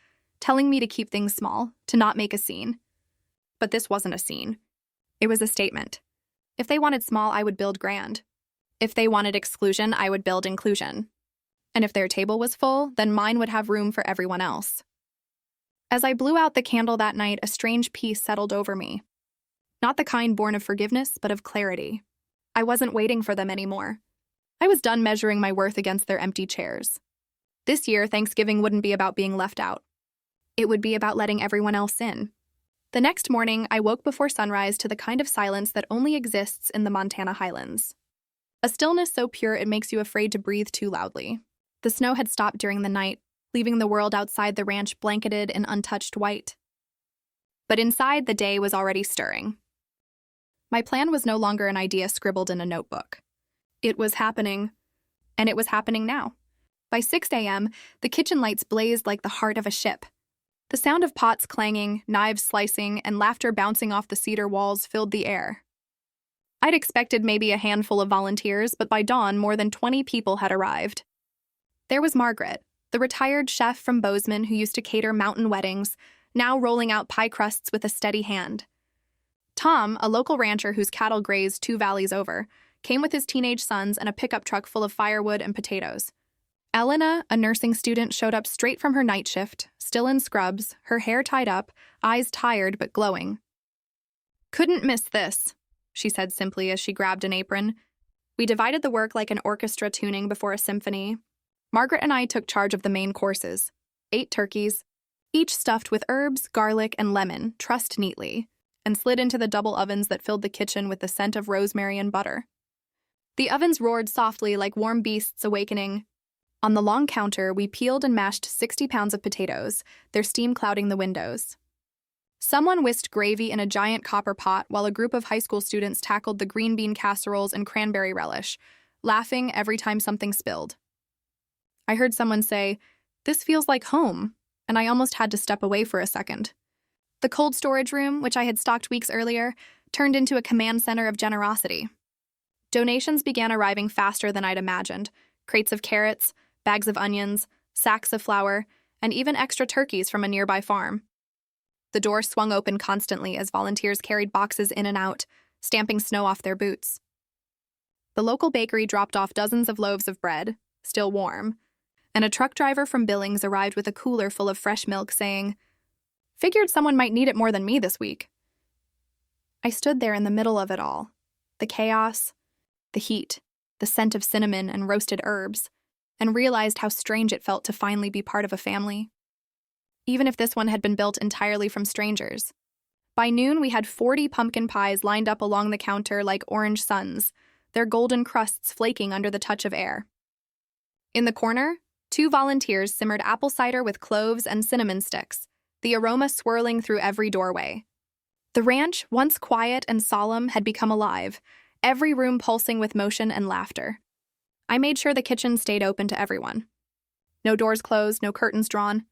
telling me to keep things small, to not make a scene. But this wasn't a scene. It was a statement. If they wanted small, I would build grand. If they wanted exclusion, I would build inclusion. And if their table was full, then mine would have room for everyone else. As I blew out the candle that night, a strange peace settled over me. Not the kind born of forgiveness, but of clarity. I wasn't waiting for them anymore. I was done measuring my worth against their empty chairs. This year, Thanksgiving wouldn't be about being left out. It would be about letting everyone else in. The next morning, I woke before sunrise to the kind of silence that only exists in the Montana highlands. A stillness so pure it makes you afraid to breathe too loudly. The snow had stopped during the night, leaving the world outside the ranch blanketed in untouched white. But inside, the day was already stirring. My plan was no longer an idea scribbled in a notebook. It was happening, and it was happening now. By 6 a.m., the kitchen lights blazed like the heart of a ship. The sound of pots clanging, knives slicing, and laughter bouncing off the cedar walls filled the air. I'd expected maybe a handful of volunteers, but by dawn, more than 20 people had arrived. There was Margaret, the retired chef from Bozeman who used to cater mountain weddings, now rolling out pie crusts with a steady hand. Tom, a local rancher whose cattle grazed 2 valleys over, came with his teenage sons and a pickup truck full of firewood and potatoes. Elena, a nursing student, showed up straight from her night shift, still in scrubs, her hair tied up, eyes tired but glowing. "Couldn't miss this," she said simply as she grabbed an apron. We divided the work like an orchestra tuning before a symphony. Margaret and I took charge of the main courses, 8 turkeys, each stuffed with herbs, garlic, and lemon, trussed neatly. and slid into the double ovens that filled the kitchen with the scent of rosemary and butter. The ovens roared softly like warm beasts awakening. On the long counter, we peeled and mashed 60 pounds of potatoes, their steam clouding the windows. Someone whisked gravy in a giant copper pot while a group of high school students tackled the green bean casseroles and cranberry relish, laughing every time something spilled. I heard someone say, "This feels like home," and I almost had to step away for a second. The cold storage room, which I had stocked weeks earlier, turned into a command center of generosity. Donations began arriving faster than I'd imagined. Crates of carrots, bags of onions, sacks of flour, and even extra turkeys from a nearby farm. The door swung open constantly as volunteers carried boxes in and out, stamping snow off their boots. The local bakery dropped off dozens of loaves of bread, still warm, and a truck driver from Billings arrived with a cooler full of fresh milk saying, "Figured someone might need it more than me this week." I stood there in the middle of it all, the chaos, the heat, the scent of cinnamon and roasted herbs, and realized how strange it felt to finally be part of a family. Even if this one had been built entirely from strangers. By noon, we had 40 pumpkin pies lined up along the counter like orange suns, their golden crusts flaking under the touch of air. In the corner, 2 volunteers simmered apple cider with cloves and cinnamon sticks, the aroma swirling through every doorway. The ranch, once quiet and solemn, had become alive, every room pulsing with motion and laughter. I made sure the kitchen stayed open to everyone. No doors closed, no curtains drawn.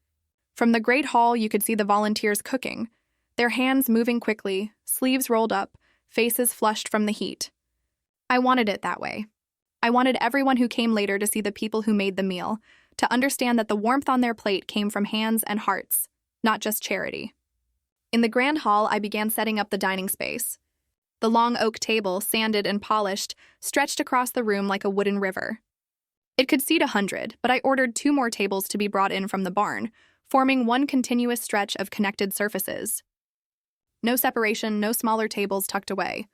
From the great hall, you could see the volunteers cooking, their hands moving quickly, sleeves rolled up, faces flushed from the heat. I wanted it that way. I wanted everyone who came later to see the people who made the meal, to understand that the warmth on their plate came from hands and hearts, not just charity. In the grand hall, I began setting up the dining space. The long oak table, sanded and polished, stretched across the room like a wooden river. It could seat 100, but I ordered 2 more tables to be brought in from the barn, forming one continuous stretch of connected surfaces. No separation, no smaller tables tucked away.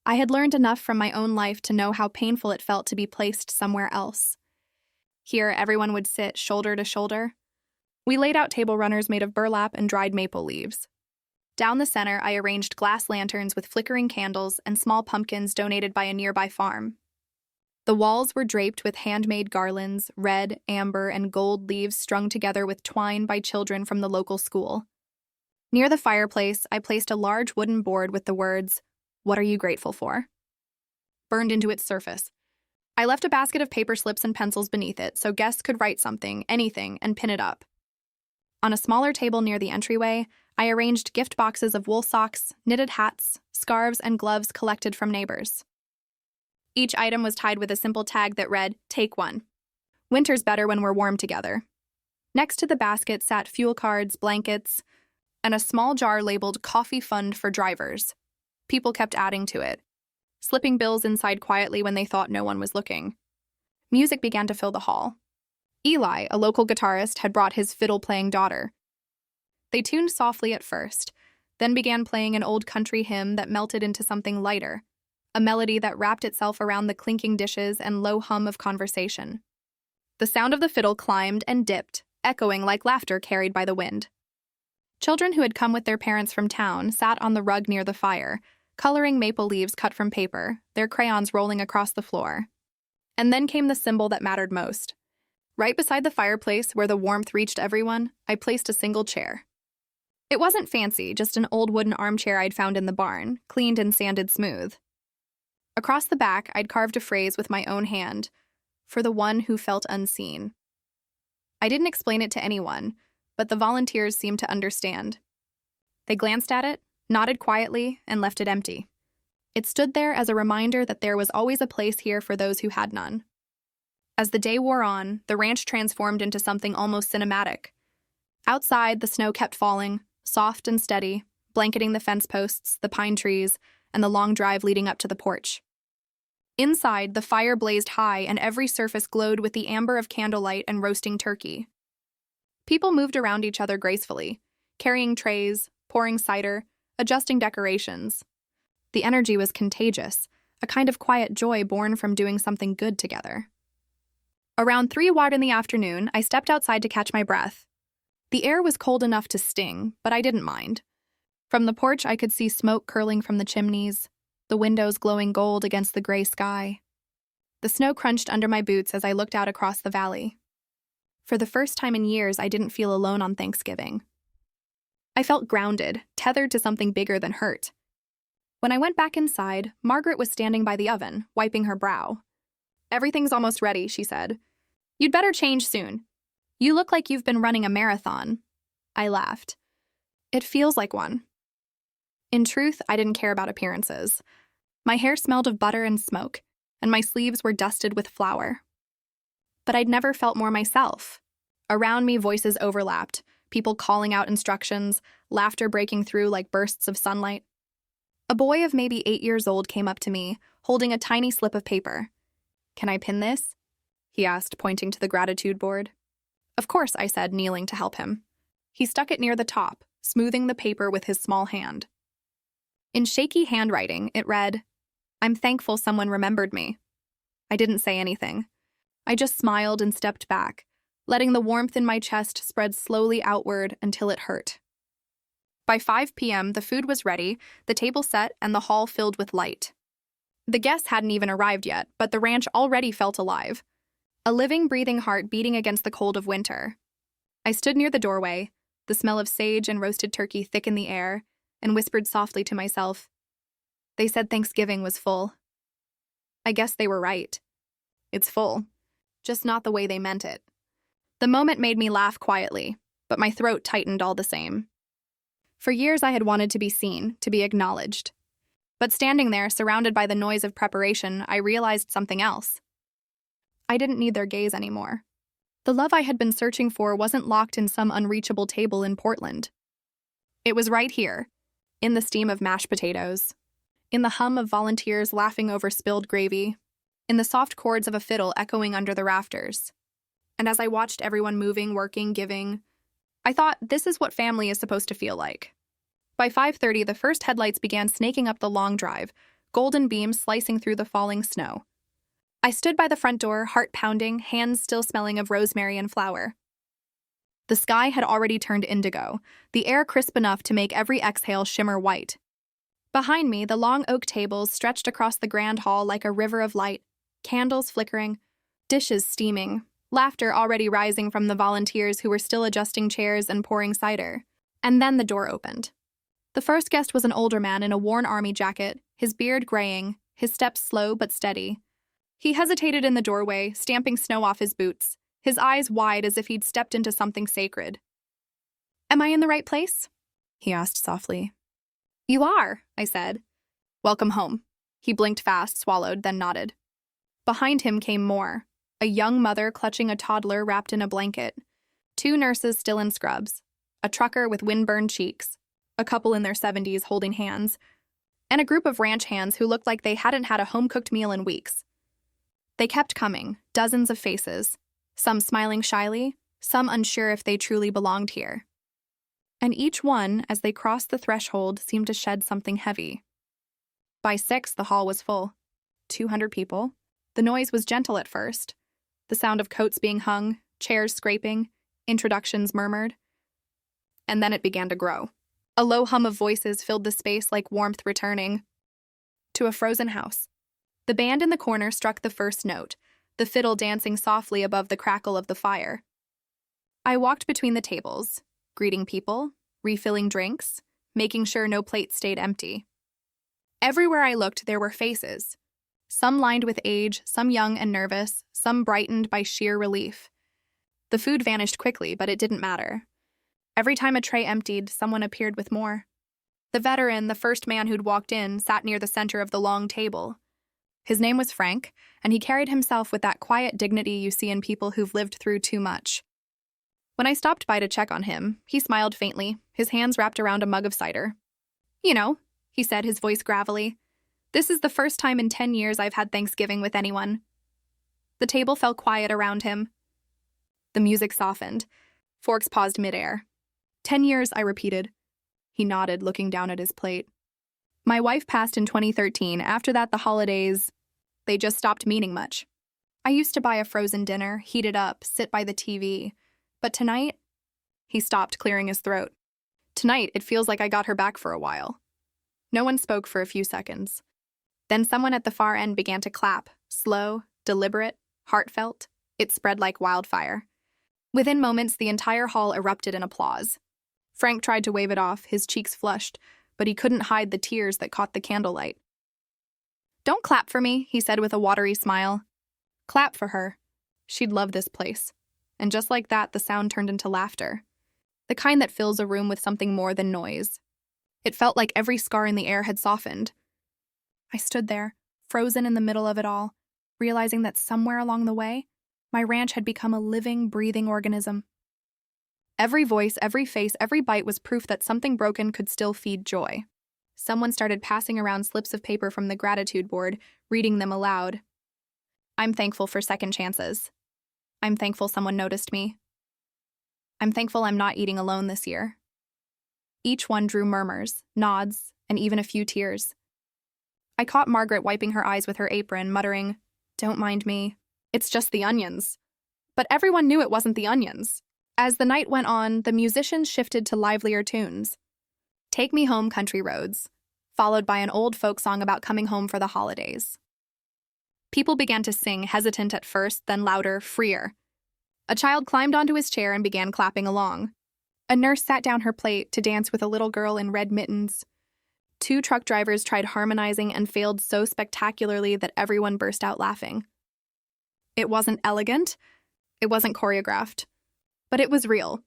I had learned enough from my own life to know how painful it felt to be placed somewhere else. Here, everyone would sit shoulder to shoulder. We laid out table runners made of burlap and dried maple leaves. Down the center, I arranged glass lanterns with flickering candles and small pumpkins donated by a nearby farm. The walls were draped with handmade garlands, red, amber, and gold leaves strung together with twine by children from the local school. Near the fireplace, I placed a large wooden board with the words, "What are you grateful for?" burned into its surface. I left a basket of paper slips and pencils beneath it so guests could write something, anything, and pin it up. On a smaller table near the entryway, I arranged gift boxes of wool socks, knitted hats, scarves, and gloves collected from neighbors. Each item was tied with a simple tag that read, "Take one. Winter's better when we're warm together." Next to the basket sat fuel cards, blankets, and a small jar labeled "Coffee Fund for Drivers." People kept adding to it, slipping bills inside quietly when they thought no one was looking. Music began to fill the hall. Eli, a local guitarist, had brought his fiddle-playing daughter. They tuned softly at first, then began playing an old country hymn that melted into something lighter, a melody that wrapped itself around the clinking dishes and low hum of conversation. The sound of the fiddle climbed and dipped, echoing like laughter carried by the wind. Children who had come with their parents from town sat on the rug near the fire, coloring maple leaves cut from paper, their crayons rolling across the floor. And then came the symbol that mattered most. Right beside the fireplace, where the warmth reached everyone, I placed a single chair. It wasn't fancy, just an old wooden armchair I'd found in the barn, cleaned and sanded smooth. Across the back, I'd carved a phrase with my own hand, "For the one who felt unseen." I didn't explain it to anyone, but the volunteers seemed to understand. They glanced at it, nodded quietly, and left it empty. It stood there as a reminder that there was always a place here for those who had none. As the day wore on, the ranch transformed into something almost cinematic. Outside, the snow kept falling, soft and steady, blanketing the fence posts, the pine trees, and the long drive leading up to the porch. Inside, the fire blazed high and every surface glowed with the amber of candlelight and roasting turkey. People moved around each other gracefully, carrying trays, pouring cider, adjusting decorations. The energy was contagious, a kind of quiet joy born from doing something good together. Around 3 in the afternoon, I stepped outside to catch my breath. The air was cold enough to sting, but I didn't mind. From the porch, I could see smoke curling from the chimneys, the windows glowing gold against the gray sky. The snow crunched under my boots as I looked out across the valley. For the first time in years, I didn't feel alone on Thanksgiving. I felt grounded, tethered to something bigger than hurt. When I went back inside, Margaret was standing by the oven, wiping her brow. "Everything's almost ready," she said. "You'd better change soon. You look like you've been running a marathon." I laughed. "It feels like one." In truth, I didn't care about appearances. My hair smelled of butter and smoke, and my sleeves were dusted with flour. But I'd never felt more myself. Around me, voices overlapped, people calling out instructions, laughter breaking through like bursts of sunlight. A boy of maybe 8 years old came up to me, holding a tiny slip of paper. "Can I pin this?" he asked, pointing to the gratitude board. "Of course," I said, kneeling to help him. He stuck it near the top, smoothing the paper with his small hand. In shaky handwriting, it read, "I'm thankful someone remembered me." I didn't say anything. I just smiled and stepped back, letting the warmth in my chest spread slowly outward until it hurt. By 5 p.m., the food was ready, the table set, and the hall filled with light. The guests hadn't even arrived yet, but the ranch already felt alive. A living, breathing heart beating against the cold of winter. I stood near the doorway, the smell of sage and roasted turkey thick in the air, and whispered softly to myself. They said Thanksgiving was full. I guess they were right. It's full, just not the way they meant it. The moment made me laugh quietly, but my throat tightened all the same. For years I had wanted to be seen, to be acknowledged. But standing there, surrounded by the noise of preparation, I realized something else. I didn't need their gaze anymore. The love I had been searching for wasn't locked in some unreachable table in Portland. It was right here, in the steam of mashed potatoes, in the hum of volunteers laughing over spilled gravy, in the soft chords of a fiddle echoing under the rafters. And as I watched everyone moving, working, giving, I thought, this is what family is supposed to feel like. By 5:30, the first headlights began snaking up the long drive, golden beams slicing through the falling snow. I stood by the front door, heart pounding, hands still smelling of rosemary and flour. The sky had already turned indigo, the air crisp enough to make every exhale shimmer white. Behind me, the long oak tables stretched across the grand hall like a river of light, candles flickering, dishes steaming, laughter already rising from the volunteers who were still adjusting chairs and pouring cider. And then the door opened. The first guest was an older man in a worn army jacket, his beard graying, his steps slow but steady. He hesitated in the doorway, stamping snow off his boots, his eyes wide as if he'd stepped into something sacred. "Am I in the right place?" he asked softly. "You are," I said. "Welcome home." He blinked fast, swallowed, then nodded. Behind him came more, a young mother clutching a toddler wrapped in a blanket, 2 nurses still in scrubs, a trucker with windburned cheeks, a couple in their 70s holding hands, and a group of ranch hands who looked like they hadn't had a home-cooked meal in weeks. They kept coming, dozens of faces, some smiling shyly, some unsure if they truly belonged here. And each one, as they crossed the threshold, seemed to shed something heavy. By 6, the hall was full. 200 people. The noise was gentle at first. The sound of coats being hung, chairs scraping, introductions murmured. And then it began to grow. A low hum of voices filled the space like warmth returning to a frozen house. The band in the corner struck the first note, the fiddle dancing softly above the crackle of the fire. I walked between the tables, greeting people, refilling drinks, making sure no plate stayed empty. Everywhere I looked, there were faces. Some lined with age, some young and nervous, some brightened by sheer relief. The food vanished quickly, but it didn't matter. Every time a tray emptied, someone appeared with more. The veteran, the first man who'd walked in, sat near the center of the long table. His name was Frank, and he carried himself with that quiet dignity you see in people who've lived through too much. When I stopped by to check on him, he smiled faintly, his hands wrapped around a mug of cider. "You know," he said, his voice gravelly, "this is the first time in 10 years I've had Thanksgiving with anyone." The table fell quiet around him. The music softened. Forks paused midair. 10 years, I repeated. He nodded, looking down at his plate. My wife passed in 2013. After that, the holidays, they just stopped meaning much. I used to buy a frozen dinner, heat it up, sit by the TV. But tonight, he stopped, clearing his throat. Tonight, it feels like I got her back for a while. No one spoke for a few seconds. Then someone at the far end began to clap, slow, deliberate, heartfelt. It spread like wildfire. Within moments, the entire hall erupted in applause. Frank tried to wave it off, his cheeks flushed, but he couldn't hide the tears that caught the candlelight. "Don't clap for me," he said with a watery smile. Clap for her. She'd love this place. And just like that, the sound turned into laughter. The kind that fills a room with something more than noise. It felt like every scar in the air had softened. I stood there, frozen in the middle of it all, realizing that somewhere along the way, my ranch had become a living, breathing organism. Every voice, every face, every bite was proof that something broken could still feed joy. Someone started passing around slips of paper from the gratitude board, reading them aloud. "I'm thankful for second chances. I'm thankful someone noticed me. I'm thankful I'm not eating alone this year." Each one drew murmurs, nods, and even a few tears. I caught Margaret wiping her eyes with her apron, muttering, "Don't mind me. It's just the onions." But everyone knew it wasn't the onions. As the night went on, the musicians shifted to livelier tunes. "Take Me Home, Country Roads," followed by an old folk song about coming home for the holidays. People began to sing, hesitant at first, then louder, freer. A child climbed onto his chair and began clapping along. A nurse sat down her plate to dance with a little girl in red mittens. 2 truck drivers tried harmonizing and failed so spectacularly that everyone burst out laughing. It wasn't elegant. It wasn't choreographed. But it was real.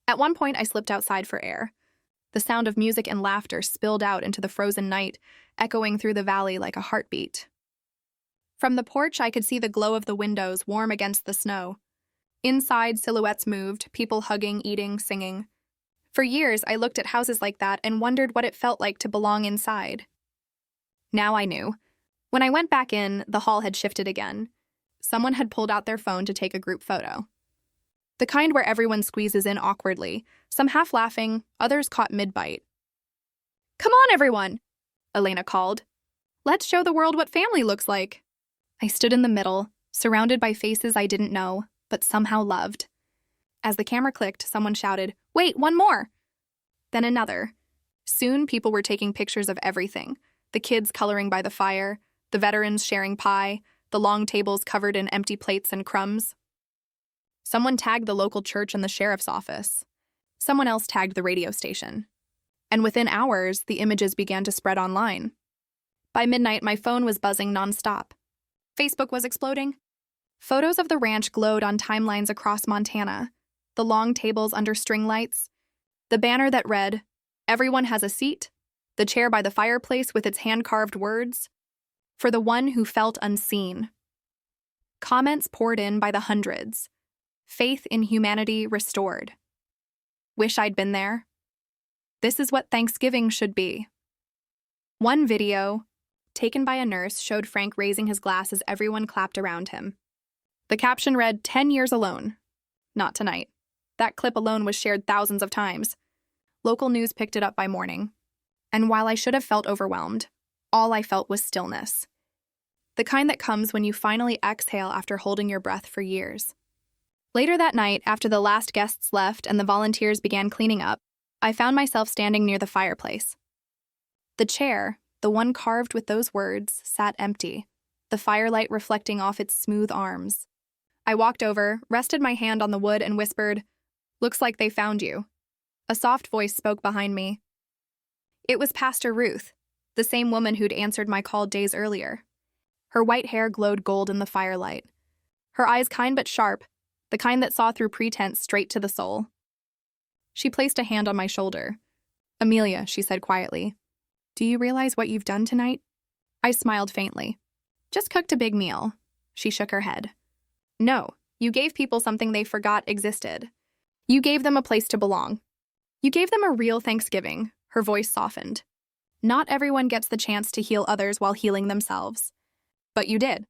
At one point, I slipped outside for air. The sound of music and laughter spilled out into the frozen night, echoing through the valley like a heartbeat. From the porch, I could see the glow of the windows warm against the snow. Inside, silhouettes moved, people hugging, eating, singing. For years, I looked at houses like that and wondered what it felt like to belong inside. Now I knew. When I went back in, the hall had shifted again. Someone had pulled out their phone to take a group photo. The kind where everyone squeezes in awkwardly, some half laughing, others caught mid-bite. "Come on, everyone," Elena called. "Let's show the world what family looks like." I stood in the middle, surrounded by faces I didn't know, but somehow loved. As the camera clicked, someone shouted, "Wait, one more!" Then another. Soon, people were taking pictures of everything. The kids coloring by the fire, the veterans sharing pie, the long tables covered in empty plates and crumbs. Someone tagged the local church and the sheriff's office. Someone else tagged the radio station. And within hours, the images began to spread online. By midnight, my phone was buzzing nonstop. Facebook was exploding. Photos of the ranch glowed on timelines across Montana. The long tables under string lights. The banner that read, "Everyone has a seat." The chair by the fireplace with its hand-carved words, "For the one who felt unseen." Comments poured in by the hundreds. Faith in humanity restored. Wish I'd been there. This is what Thanksgiving should be. One video, taken by a nurse, showed Frank raising his glass as everyone clapped around him. The caption read, "10 years alone." Not tonight. That clip alone was shared thousands of times. Local news picked it up by morning. And while I should have felt overwhelmed, all I felt was stillness. The kind that comes when you finally exhale after holding your breath for years. Later that night, after the last guests left and the volunteers began cleaning up, I found myself standing near the fireplace. The chair, the one carved with those words, sat empty, the firelight reflecting off its smooth arms. I walked over, rested my hand on the wood, and whispered, "Looks like they found you." A soft voice spoke behind me. It was Pastor Ruth, the same woman who'd answered my call days earlier. Her white hair glowed gold in the firelight. Her eyes kind but sharp, the kind that saw through pretense straight to the soul. She placed a hand on my shoulder. "Amelia," she said quietly, "do you realize what you've done tonight?" I smiled faintly. "Just cooked a big meal." She shook her head. "No, you gave people something they forgot existed. You gave them a place to belong. You gave them a real Thanksgiving." Her voice softened. "Not everyone gets the chance to heal others while healing themselves. But you did."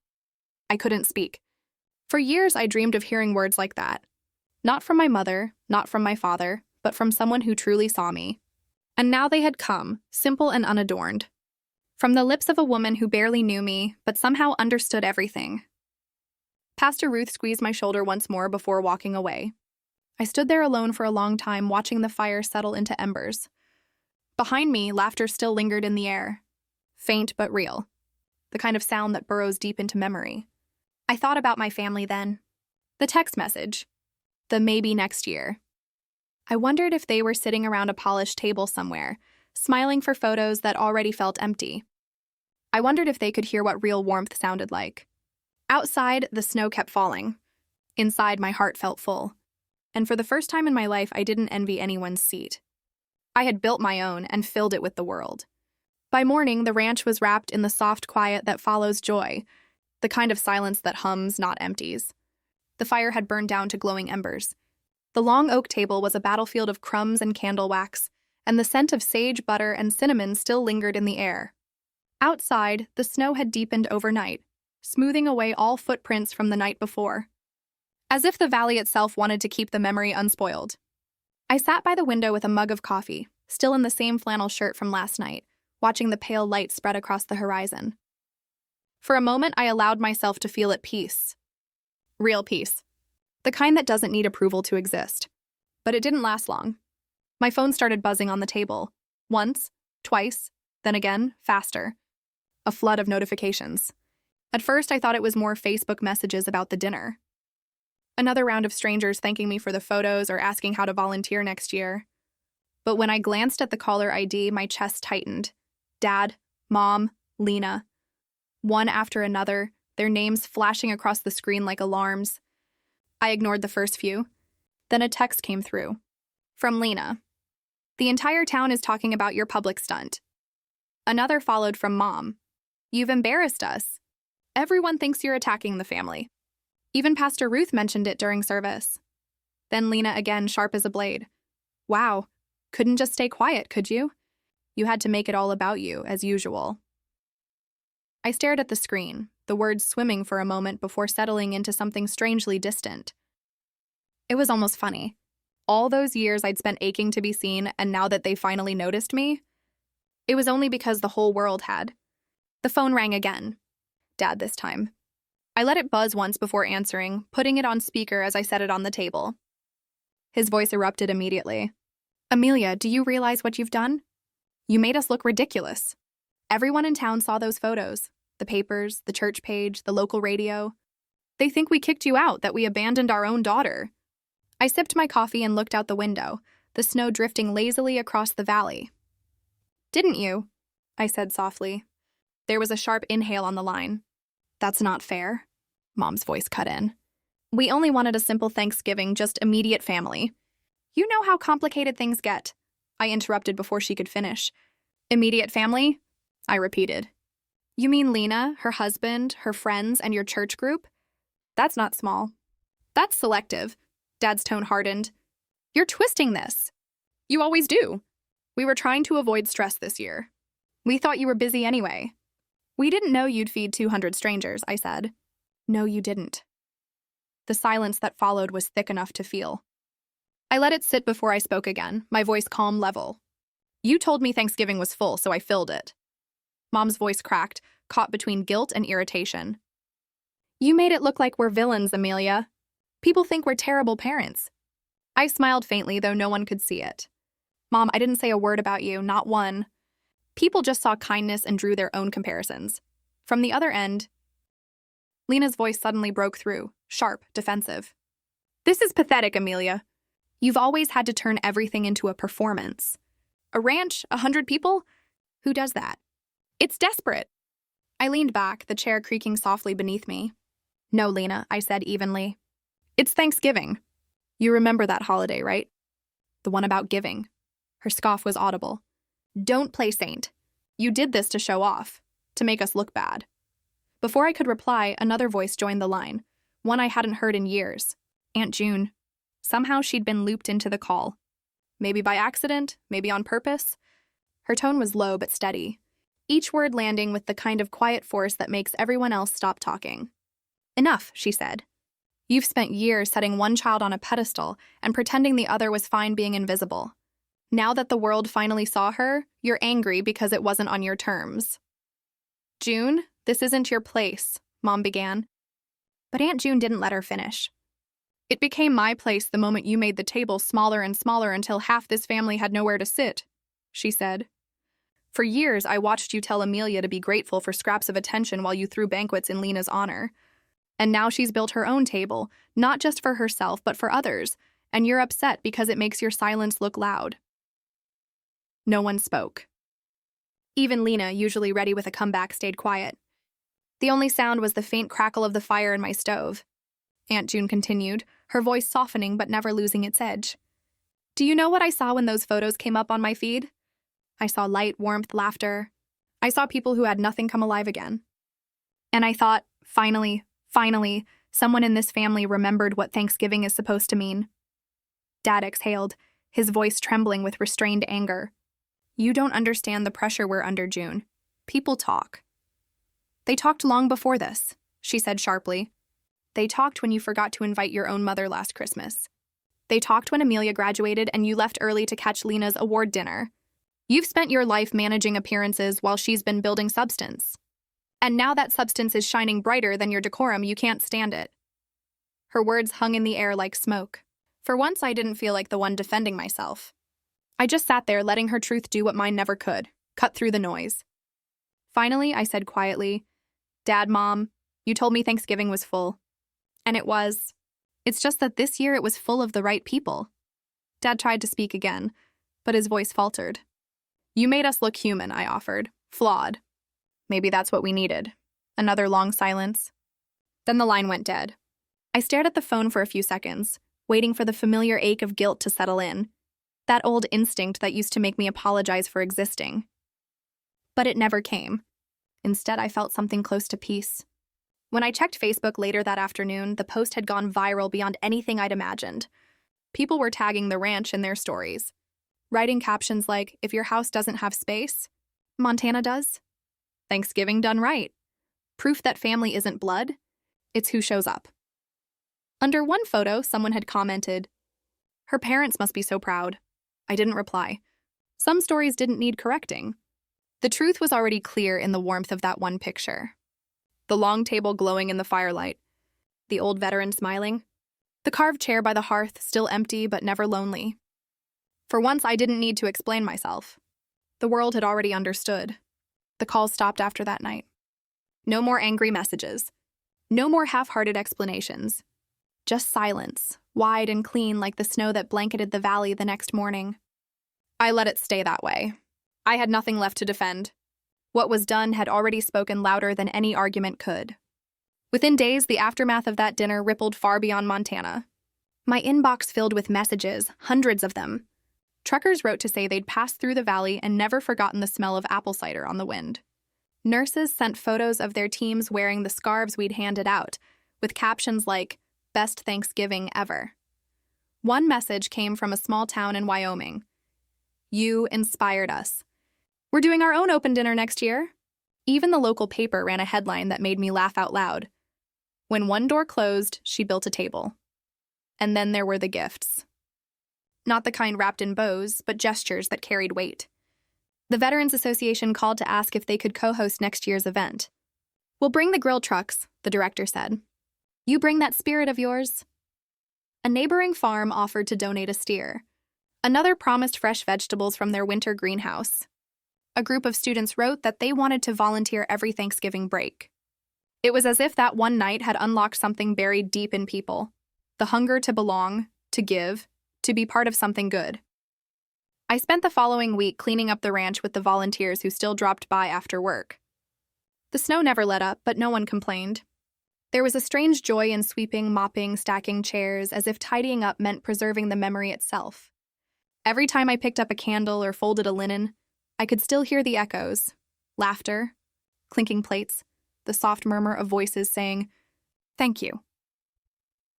I couldn't speak. For years, I dreamed of hearing words like that. Not from my mother, not from my father, but from someone who truly saw me. And now they had come, simple and unadorned. From the lips of a woman who barely knew me, but somehow understood everything. Pastor Ruth squeezed my shoulder once more before walking away. I stood there alone for a long time, watching the fire settle into embers. Behind me, laughter still lingered in the air. Faint but real. The kind of sound that burrows deep into memory. I thought about my family then. The text message. The maybe next year. I wondered if they were sitting around a polished table somewhere, smiling for photos that already felt empty. I wondered if they could hear what real warmth sounded like. Outside, the snow kept falling. Inside, my heart felt full. And for the first time in my life, I didn't envy anyone's seat. I had built my own and filled it with the world. By morning, the ranch was wrapped in the soft quiet that follows joy, the kind of silence that hums, not empties. The fire had burned down to glowing embers. The long oak table was a battlefield of crumbs and candle wax, and the scent of sage, butter, and cinnamon still lingered in the air. Outside, the snow had deepened overnight, smoothing away all footprints from the night before. As if the valley itself wanted to keep the memory unspoiled. I sat by the window with a mug of coffee, still in the same flannel shirt from last night, watching the pale light spread across the horizon. For a moment, I allowed myself to feel at peace. Real peace. The kind that doesn't need approval to exist. But it didn't last long. My phone started buzzing on the table. Once, twice, then again, faster. A flood of notifications. At first, I thought it was more Facebook messages about the dinner. Another round of strangers thanking me for the photos or asking how to volunteer next year. But when I glanced at the caller ID, my chest tightened. Dad, Mom, Lena. One after another, their names flashing across the screen like alarms. I ignored the first few. Then a text came through. From Lena. The entire town is talking about your public stunt. Another followed from Mom. You've embarrassed us. Everyone thinks you're attacking the family. Even Pastor Ruth mentioned it during service. Then Lena again, sharp as a blade. Wow, couldn't just stay quiet, could you? You had to make it all about you, as usual. I stared at the screen, the words swimming for a moment before settling into something strangely distant. It was almost funny. All those years I'd spent aching to be seen, and now that they finally noticed me, it was only because the whole world had. The phone rang again. Dad this time. I let it buzz once before answering, putting it on speaker as I set it on the table. His voice erupted immediately. Amelia, do you realize what you've done? You made us look ridiculous. Everyone in town saw those photos. The papers, the church page, the local radio. They think we kicked you out, that we abandoned our own daughter. I sipped my coffee and looked out the window, the snow drifting lazily across the valley. Didn't you? I said softly. There was a sharp inhale on the line. That's not fair. Mom's voice cut in. We only wanted a simple Thanksgiving, just immediate family. You know how complicated things get. I interrupted before she could finish. Immediate family? I repeated. You mean Lena, her husband, her friends, and your church group? That's not small. That's selective. Dad's tone hardened. You're twisting this. You always do. We were trying to avoid stress this year. We thought you were busy anyway. We didn't know you'd feed 200 strangers, I said. No, you didn't. The silence that followed was thick enough to feel. I let it sit before I spoke again, my voice calm, level. You told me Thanksgiving was full, so I filled it. Mom's voice cracked, caught between guilt and irritation. You made it look like we're villains, Amelia. People think we're terrible parents. I smiled faintly, though no one could see it. Mom, I didn't say a word about you, not one. People just saw kindness and drew their own comparisons. From the other end, Lena's voice suddenly broke through, sharp, defensive. This is pathetic, Amelia. You've always had to turn everything into a performance. A ranch, 100 people? Who does that? It's desperate. I leaned back, the chair creaking softly beneath me. No, Lena, I said evenly. It's Thanksgiving. You remember that holiday, right? The one about giving. Her scoff was audible. Don't play saint. You did this to show off, to make us look bad. Before I could reply, another voice joined the line, one I hadn't heard in years. Aunt June. Somehow she'd been looped into the call. Maybe by accident, maybe on purpose. Her tone was low but steady, each word landing with the kind of quiet force that makes everyone else stop talking. Enough, she said. You've spent years setting one child on a pedestal and pretending the other was fine being invisible. Now that the world finally saw her, you're angry because it wasn't on your terms. June, this isn't your place, Mom began. But Aunt June didn't let her finish. It became my place the moment you made the table smaller and smaller until half this family had nowhere to sit, she said. For years, I watched you tell Amelia to be grateful for scraps of attention while you threw banquets in Lena's honor. And now she's built her own table, not just for herself, but for others, and you're upset because it makes your silence look loud. No one spoke. Even Lena, usually ready with a comeback, stayed quiet. The only sound was the faint crackle of the fire in my stove. Aunt June continued, her voice softening but never losing its edge. Do you know what I saw when those photos came up on my feed? I saw light, warmth, laughter. I saw people who had nothing come alive again. And I thought, finally, someone in this family remembered what Thanksgiving is supposed to mean. Dad exhaled, his voice trembling with restrained anger. You don't understand the pressure we're under, June. People talk. They talked long before this, she said sharply. They talked when you forgot to invite your own mother last Christmas. They talked when Amelia graduated and you left early to catch Lena's award dinner. You've spent your life managing appearances while she's been building substance. And now that substance is shining brighter than your decorum, you can't stand it. Her words hung in the air like smoke. For once, I didn't feel like the one defending myself. I just sat there letting her truth do what mine never could, cut through the noise. Finally, I said quietly, Dad, Mom, you told me Thanksgiving was full. And it was. It's just that this year it was full of the right people. Dad tried to speak again, but his voice faltered. You made us look human, I offered. Flawed. Maybe that's what we needed. Another long silence. Then the line went dead. I stared at the phone for a few seconds, waiting for the familiar ache of guilt to settle in. That old instinct that used to make me apologize for existing. But it never came. Instead, I felt something close to peace. When I checked Facebook later that afternoon, the post had gone viral beyond anything I'd imagined. People were tagging the ranch in their stories, writing captions like, if your house doesn't have space, Montana does. Thanksgiving done right. Proof that family isn't blood, it's who shows up. Under one photo, someone had commented, her parents must be so proud. I didn't reply. Some stories didn't need correcting. The truth was already clear in the warmth of that one picture. The long table glowing in the firelight, the old veteran smiling, the carved chair by the hearth still empty but never lonely. For once, I didn't need to explain myself. The world had already understood. The calls stopped after that night. No more angry messages. No more half-hearted explanations. Just silence, wide and clean like the snow that blanketed the valley the next morning. I let it stay that way. I had nothing left to defend. What was done had already spoken louder than any argument could. Within days, the aftermath of that dinner rippled far beyond Montana. My inbox filled with messages, hundreds of them. Truckers wrote to say they'd passed through the valley and never forgotten the smell of apple cider on the wind. Nurses sent photos of their teams wearing the scarves we'd handed out, with captions like, Best Thanksgiving ever. One message came from a small town in Wyoming. You inspired us. We're doing our own open dinner next year. Even the local paper ran a headline that made me laugh out loud. When one door closed, she built a table. And then there were the gifts. Not the kind wrapped in bows, but gestures that carried weight. The Veterans Association called to ask if they could co-host next year's event. We'll bring the grill trucks, the director said. You bring that spirit of yours. A neighboring farm offered to donate a steer. Another promised fresh vegetables from their winter greenhouse. A group of students wrote that they wanted to volunteer every Thanksgiving break. It was as if that one night had unlocked something buried deep in people. The hunger to belong, to give, to be part of something good. I spent the following week cleaning up the ranch with the volunteers who still dropped by after work. The snow never let up, but no one complained. There was a strange joy in sweeping, mopping, stacking chairs, as if tidying up meant preserving the memory itself. Every time I picked up a candle or folded a linen, I could still hear the echoes, laughter, clinking plates, the soft murmur of voices saying, "Thank you."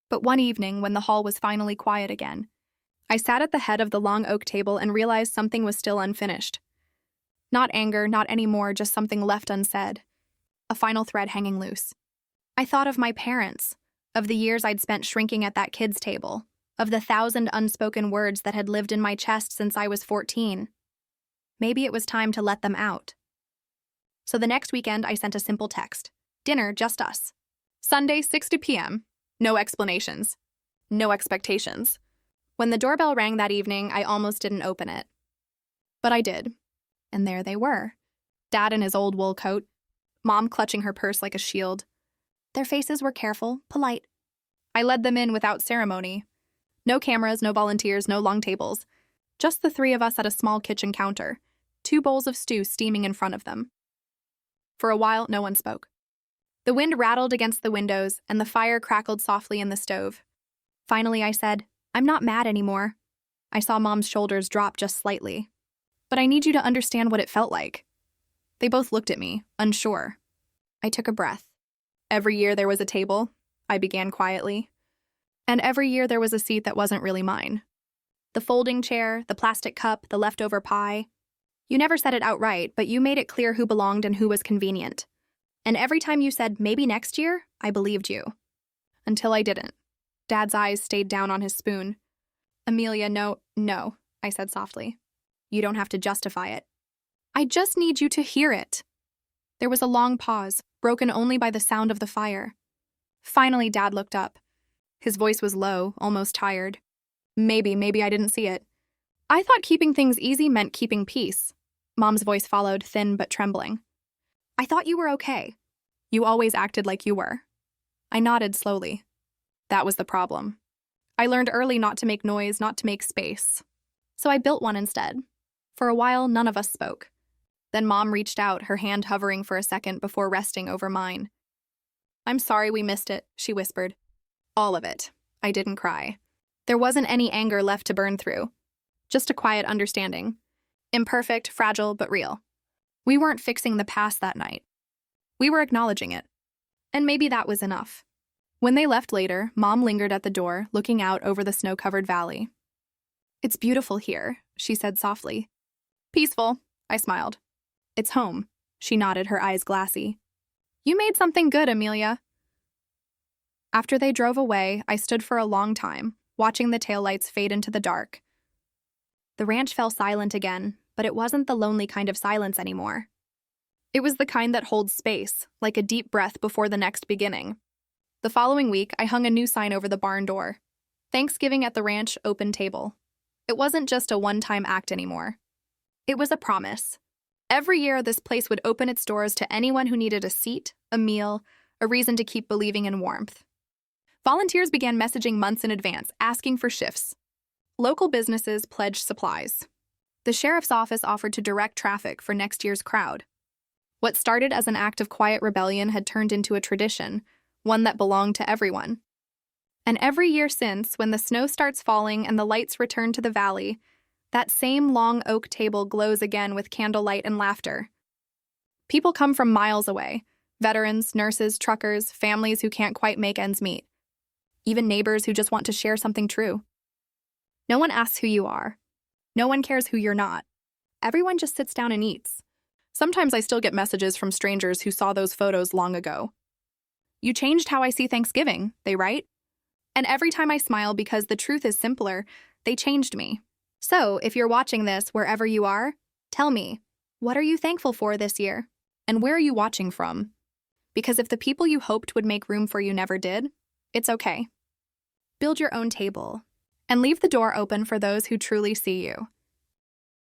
But one evening, when the hall was finally quiet again, I sat at the head of the long oak table and realized something was still unfinished. Not anger, not anymore, just something left unsaid. A final thread hanging loose. I thought of my parents, of the years I'd spent shrinking at that kids' table, of the 1,000 unspoken words that had lived in my chest since I was 14. Maybe it was time to let them out. So the next weekend, I sent a simple text. Dinner, just us. Sunday, 6 p.m. No explanations. no expectations. When the doorbell rang that evening, I almost didn't open it. But I did. And there they were. Dad in his old wool coat, Mom clutching her purse like a shield. Their faces were careful, polite. I led them in without ceremony. No cameras, no volunteers, no long tables. Just the three of us at a small kitchen counter, 2 bowls of stew steaming in front of them. For a while, no one spoke. The wind rattled against the windows, and the fire crackled softly in the stove. Finally, I said, "I'm not mad anymore." I saw Mom's shoulders drop just slightly. "But I need you to understand what it felt like." They both looked at me, unsure. I took a breath. Every year there was a table, I began quietly. And every year there was a seat that wasn't really mine. The folding chair, the plastic cup, the leftover pie. You never said it outright, but you made it clear who belonged and who was convenient. And every time you said, "maybe next year," I believed you. Until I didn't. Dad's eyes stayed down on his spoon. "Amelia, no," I said softly. "You don't have to justify it. I just need you to hear it." There was a long pause, broken only by the sound of the fire. Finally, Dad looked up. His voice was low, almost tired. Maybe I didn't see it. "I thought keeping things easy meant keeping peace." Mom's voice followed, thin but trembling. "I thought you were okay. You always acted like you were." I nodded slowly. That was the problem. I learned early not to make noise, not to make space. So I built one instead. For a while, none of us spoke. Then Mom reached out, her hand hovering for a second before resting over mine. "I'm sorry we missed it," she whispered. All of it. I didn't cry. There wasn't any anger left to burn through. Just a quiet understanding. Imperfect, fragile, but real. We weren't fixing the past that night. We were acknowledging it. And maybe that was enough. When they left later, Mom lingered at the door, looking out over the snow-covered valley. "It's beautiful here," she said softly. "Peaceful," I smiled. "It's home," she nodded, her eyes glassy. "You made something good, Amelia." After they drove away, I stood for a long time, watching the taillights fade into the dark. The ranch fell silent again, but it wasn't the lonely kind of silence anymore. It was the kind that holds space, like a deep breath before the next beginning. The following week, I hung a new sign over the barn door. Thanksgiving at the ranch open table. It wasn't just a one-time act anymore. It was a promise. Every year, this place would open its doors to anyone who needed a seat, a meal, a reason to keep believing in warmth. Volunteers began messaging months in advance, asking for shifts. Local businesses pledged supplies. The sheriff's office offered to direct traffic for next year's crowd. What started as an act of quiet rebellion had turned into a tradition, one that belonged to everyone. And every year since, when the snow starts falling and the lights return to the valley, that same long oak table glows again with candlelight and laughter. People come from miles away. Veterans, nurses, truckers, families who can't quite make ends meet. Even neighbors who just want to share something true. No one asks who you are. No one cares who you're not. Everyone just sits down and eats. Sometimes I still get messages from strangers who saw those photos long ago. "You changed how I see Thanksgiving," they write. And every time I smile because the truth is simpler, they changed me. So, if you're watching this wherever you are, tell me, what are you thankful for this year? And where are you watching from? Because if the people you hoped would make room for you never did, it's okay. Build your own table, and leave the door open for those who truly see you.